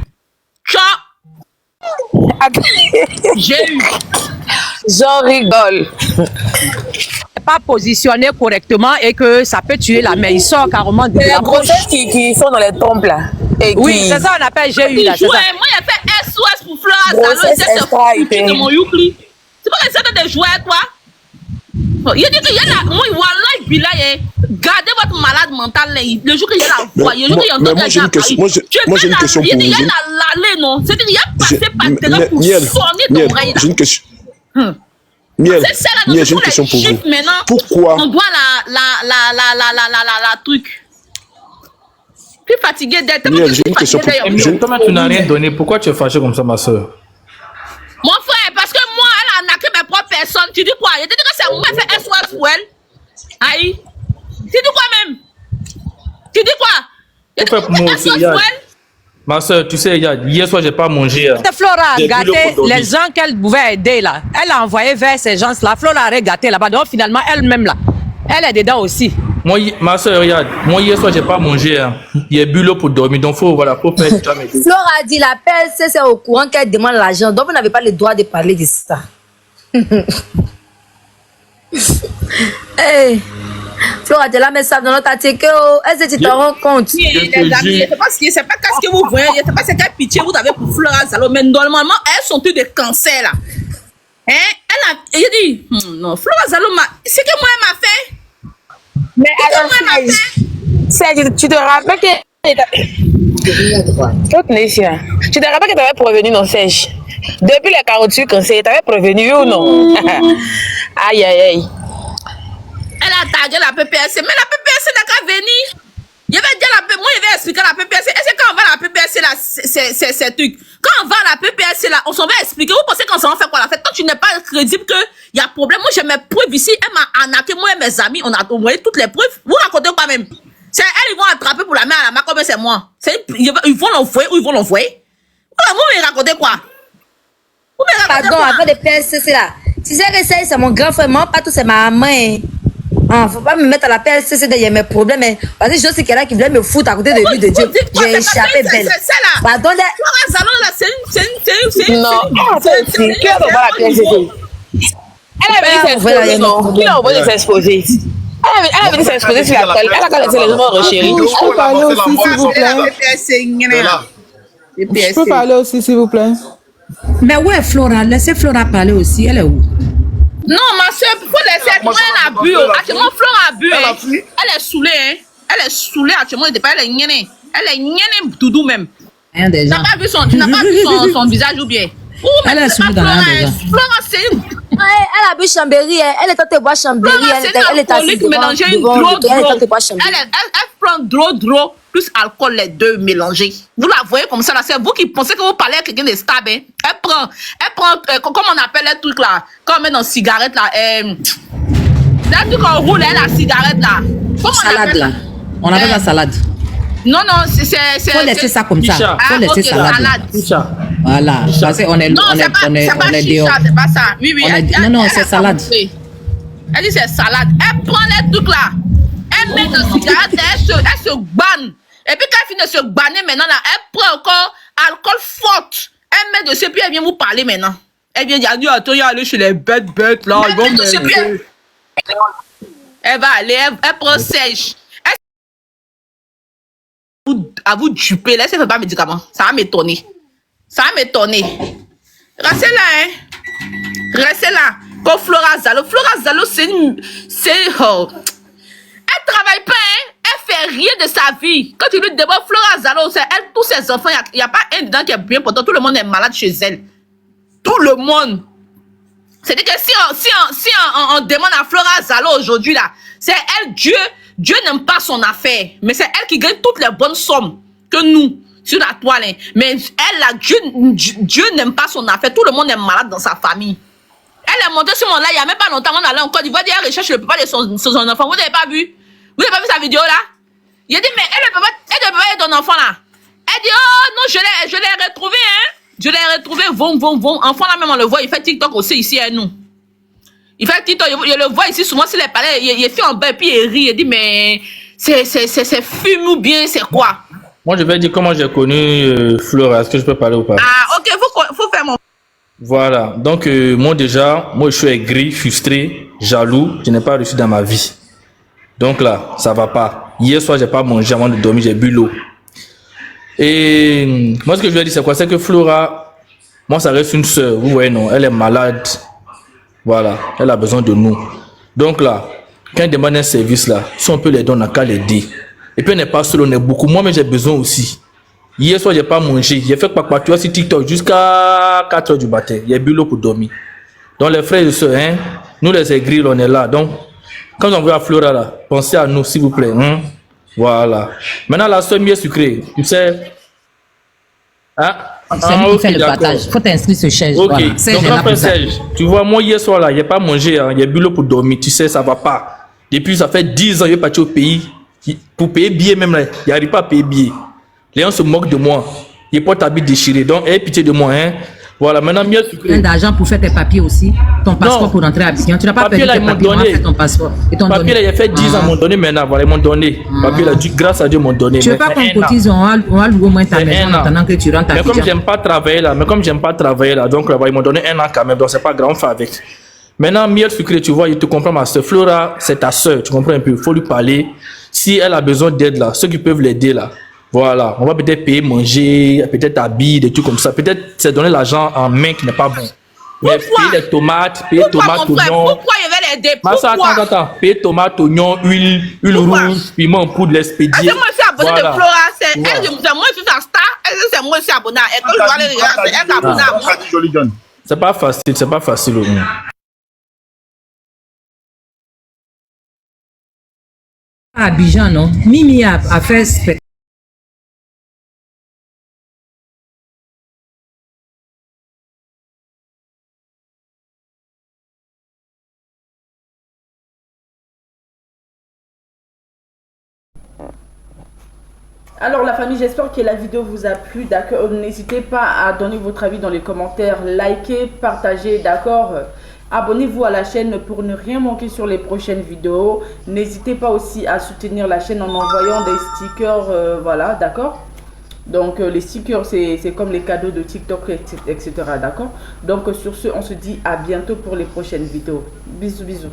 Speaker 10: J'en rigole.
Speaker 2: Pas positionné correctement et que ça peut tuer la mère. Il sort carrément de
Speaker 10: les
Speaker 2: la
Speaker 10: grossesses qui sont dans les trompes là. Et
Speaker 2: oui, c'est ça on appelle j'ai eu là.
Speaker 9: Moi, il a fait SOS pour Flora Zalo. C'est de mon Youkli. C'est pas que c'était des jouets, toi. Il dit qu'il y a la. Moi, voilà, il là, gardez votre malade mental là. Le jour qu'il y a la voix, le jour qu'il y a
Speaker 8: moi j'ai une question. Moi j'ai une question pour vous.
Speaker 9: Il y a la lallée, non. C'est-à-dire qu'il y a passé par terrain pour sonner ton oreille là.
Speaker 8: J'ai une question. Miel, j'ai une question pour vous. Pourquoi
Speaker 9: on doit la truc. Plus fatigué d'être.
Speaker 8: Miel, j'ai une question pour vous.
Speaker 14: Comment tu n'as rien donné? Pourquoi tu es fâché comme ça, ma soeur?
Speaker 9: Mon frère, parce que moi, elle a arnaqué mes propres personnes. Tu dis quoi? Il a dit que c'est moi qui fait SOS pour elle. Aïe. Tu dis quoi même? Tu dis quoi? Il a dit que moi SOS pour elle.
Speaker 14: Ma soeur, tu sais, hier soir, j'ai pas mangé.
Speaker 2: Flora a gâté les gens qu'elle pouvait aider là. Elle a envoyé vers ces gens-là. Flora a gâté là-bas. Donc finalement, elle-même là, elle est dedans aussi.
Speaker 14: Moi, ma soeur, regarde, moi hier soir, j'ai pas mangé. Hein. Il y a bu l'eau pour dormir. Donc faut faire.
Speaker 3: Flora a dit la paix, c'est au courant qu'elle demande l'argent. Donc vous n'avez pas le droit de parler de ça. Hey. Flora, t'es là, mais ça dans notre quartier, est-ce que tu t'en rends compte?
Speaker 9: Les amis, je sais pas qu'est-ce que vous voyez, je sais pas c'est quelle pitié vous avez pour Flora Zalo, mais normalement, elles sont toutes des cancers là. Hein? Elle dit, non, Flora Zalo, c'est que moi, elle m'a fait.
Speaker 10: Mais alors, Serge, tu te rappelles que... Tu te rappelles que tu avais prévenu, non, Serge? Depuis les 48 cancers, tu avais prévenu ou non? Aïe, aïe, aïe.
Speaker 9: Elle a tagué la PPSC, mais la PPSC n'a qu'à venir. Je vais dire moi, je vais expliquer la PPSC. Est-ce que quand on va à la PPSC là, c'est truc. Quand on va à la PPSC là, on s'en va expliquer. Vous pensez qu'on s'en va faire quoi la fête? Quand tu n'es pas crédible qu'il y a problème, moi j'ai mes preuves ici. Elle m'a arnaqué, moi et mes amis, on a envoyé toutes les preuves. Vous racontez pas même. C'est elles, ils vont attraper pour la main à la main comme c'est moi. Ils vont l'envoyer ou ils vont l'envoyer. Vous me racontez quoi? Vous me racontez
Speaker 3: Pardon,
Speaker 9: quoi?
Speaker 3: avant de PSC là. Tu sais que c'est mon grand frère, moi, pas tout, c'est ma main. Faut pas me mettre à la PSC, il y a mes problèmes. Parce que je sais qu'il y en a qui voulaient me foutre à côté de lui, de Dieu. J'ai échappé belle.
Speaker 9: C'est ça là.
Speaker 3: Pardon,
Speaker 9: Flora Zalo là, c'est
Speaker 10: non, qui a envoyé la PSC? Elle a venu s'exposer, non? Qui a envoyé s'exposer? Elle a venu s'exposer sur la toile. Elle a qu'à laisser les gens rechérir.
Speaker 15: Je peux parler aussi, s'il vous plaît. Je peux parler aussi, s'il vous plaît.
Speaker 2: Mais où est Flora? Laissez Flora parler aussi. Elle est où?
Speaker 9: Non, ma soeur, il faut laisser. Actuellement, elle a bu. Actuellement, Flora a bu. Elle est saoulée. Hein. Elle est saoulée. Actuellement, elle est gnénée. Elle est gnénée, doudou même. Tu n'as pas vu son visage ou bien?
Speaker 2: Elle est saoulée dans l'un des gens.
Speaker 9: Flora, c'est une.
Speaker 3: Elle a bu Chambéry, elle est en boire Chambéry. Elle est assise devant.
Speaker 9: Elle prend drôle, plus alcool, les deux mélangés. Vous la voyez comme ça, là, c'est vous qui pensez que vous parlez à quelqu'un de stable. Hein? Elle prend, comment on appelle les trucs là, quand on met dans la cigarette là, là, truc qu'on roule, la cigarette là. Comment
Speaker 2: salade là. On appelle la salade.
Speaker 9: Non, c'est.
Speaker 2: Faut laisser ça comme ça. Faut laisser salade. Voilà. Parce qu'on est,
Speaker 9: non,
Speaker 2: on est
Speaker 9: dehors. C'est pas ça. Oui.
Speaker 2: Non, c'est salade.
Speaker 9: Elle dit c'est salade. Elle prend les trucs là. Elle met dans la cigarette, elle se banne. Et puis quand elle finit de se banner maintenant là, elle prend encore alcool fort. Elle met dessus, puis elle vient vous parler maintenant. Elle vient dire, attends, il y a aller chez les bêtes là. Elle va aller, elle prend sèche. À vous duper, laissez faire pas médicament. Ça va m'étonner. Restez là, hein. Restez là. Comme Flora Zalo, c'est elle travaille pas, hein. Elle fait rien de sa vie. Quand tu lui demandes Flora Zalo, c'est elle, tous ses enfants, il n'y a pas un dedans qui est bien pourtant. Tout le monde est malade chez elle. Tout le monde. C'est-à-dire que si on demande à Flora Zalo aujourd'hui, là, c'est elle, Dieu n'aime pas son affaire. Mais c'est elle qui gagne toutes les bonnes sommes que nous, sur la toile. Hein. Mais elle, là, Dieu n'aime pas son affaire. Tout le monde est malade dans sa famille. Elle est montée sur mon live il n'y a même pas longtemps. On allait en Côte d'Ivoire, elle recherche le papa de son enfant. Vous n'avez pas vu? Vous n'avez pas vu sa vidéo là? Il a dit, mais elle ne peut pas aider ton enfant là. Elle dit, oh non, je l'ai retrouvé, hein. Je l'ai retrouvé, vont. Enfant là même, on le voit, il fait TikTok aussi ici à nous. Il fait TikTok, il le voit ici souvent sur les palais, il fait en bas et puis il rit, il dit, mais c'est fume ou bien c'est quoi?
Speaker 14: Moi, je vais dire comment j'ai connu Flora. Est-ce que je peux parler ou pas?
Speaker 9: Ah, ok, faut faire mon...
Speaker 14: Voilà. Donc, moi, je suis aigri, frustré, jaloux. Je n'ai pas réussi dans ma vie. Donc là, ça va pas. Hier soir, j'ai pas mangé avant de dormir, j'ai bu l'eau. Et moi, ce que je vais dire, c'est quoi? C'est que Flora, moi, ça reste une sœur. Vous voyez, non? Elle est malade. Voilà. Elle a besoin de nous. Donc là, quand elle demande un service là, si on peut les donner, on n'a qu'à l'aider. Et puis, on n'est pas seul, on est beaucoup. Moi, mais j'ai besoin aussi. Hier soir, j'ai pas mangé. J'ai fait quoi, tu vois, sur TikTok jusqu'à 4h du matin. J'ai bu l'eau pour dormir. Donc, les frères et sœurs, hein, nous, les aigris, on est là. Donc, quand on voit Flora là, pensez à nous, s'il vous plaît. Hein? Voilà. Maintenant, la sœur mieux sucrée, tu sais. Hein?
Speaker 2: C'est lui qui fait le partage. Il faut t'inscrire sur Serge.
Speaker 14: Ok.
Speaker 2: Voilà.
Speaker 14: Donc, après Serge, tu vois, moi, hier soir là, j'ai pas mangé. Hein, j'ai bu l'eau pour dormir. Tu sais, ça va pas. Depuis, ça fait 10 ans que je suis parti au pays. Pour payer billet même là, il n'arrive pas à payer billet. Les gens se moquent de moi. Ils portent habits déchirés. Donc, aie pitié de moi. Hein. Voilà, maintenant, mieux sucré.
Speaker 2: D'argent pour faire tes papiers aussi. Ton passeport pour rentrer à Abidjan. Tu n'as pas perdu tes papiers, on a fait ton passeport.
Speaker 14: Papier là, il a fait 10 ans, ils m'ont donné maintenant. Voilà, ils m'ont donné. Papier là, grâce à Dieu, ils m'ont donné.
Speaker 2: Tu veux pas qu'on cotise, on va louer au moins ta maison maintenant que tu rentres à Abidjan.
Speaker 14: Mais comme j'aime pas travailler là, donc là, ils m'ont donné 1 an quand même. Donc, c'est pas grave, on fait avec. Maintenant, Miel Sucré, tu vois, il te comprend, ma soeur. Flora, c'est ta soeur, tu comprends un peu. Il faut lui parler. Si elle a besoin d'aide, là, ceux qui peuvent l'aider, là, voilà. On va peut-être payer, manger, peut-être habiller, des trucs comme ça. Peut-être c'est donner l'argent en main qui n'est pas bon. Mais payer les tomates, oignons.
Speaker 9: Pourquoi il va l'aider? Pourquoi?
Speaker 14: Attends. Payer tomates, oignons, huile rouge, piment en poudre, l'expédier.
Speaker 9: C'est moi qui suis abonné de Flora. C'est moi qui suis sa star. C'est moi qui suis abonné. Et quand je vois les regards, c'est elle qui est abonnée à moi.
Speaker 14: C'est pas facile.
Speaker 2: Abidjan, non? Mimi a fait spectacle.
Speaker 1: Alors la famille, j'espère que la vidéo vous a plu, d'accord. N'hésitez pas à donner votre avis dans les commentaires, likez, partagez, d'accord. Abonnez-vous à la chaîne pour ne rien manquer sur les prochaines vidéos. N'hésitez pas aussi à soutenir la chaîne en envoyant des stickers, voilà, d'accord. Donc les stickers, c'est comme les cadeaux de TikTok, etc., d'accord. Donc sur ce, on se dit à bientôt pour les prochaines vidéos. Bisous, bisous.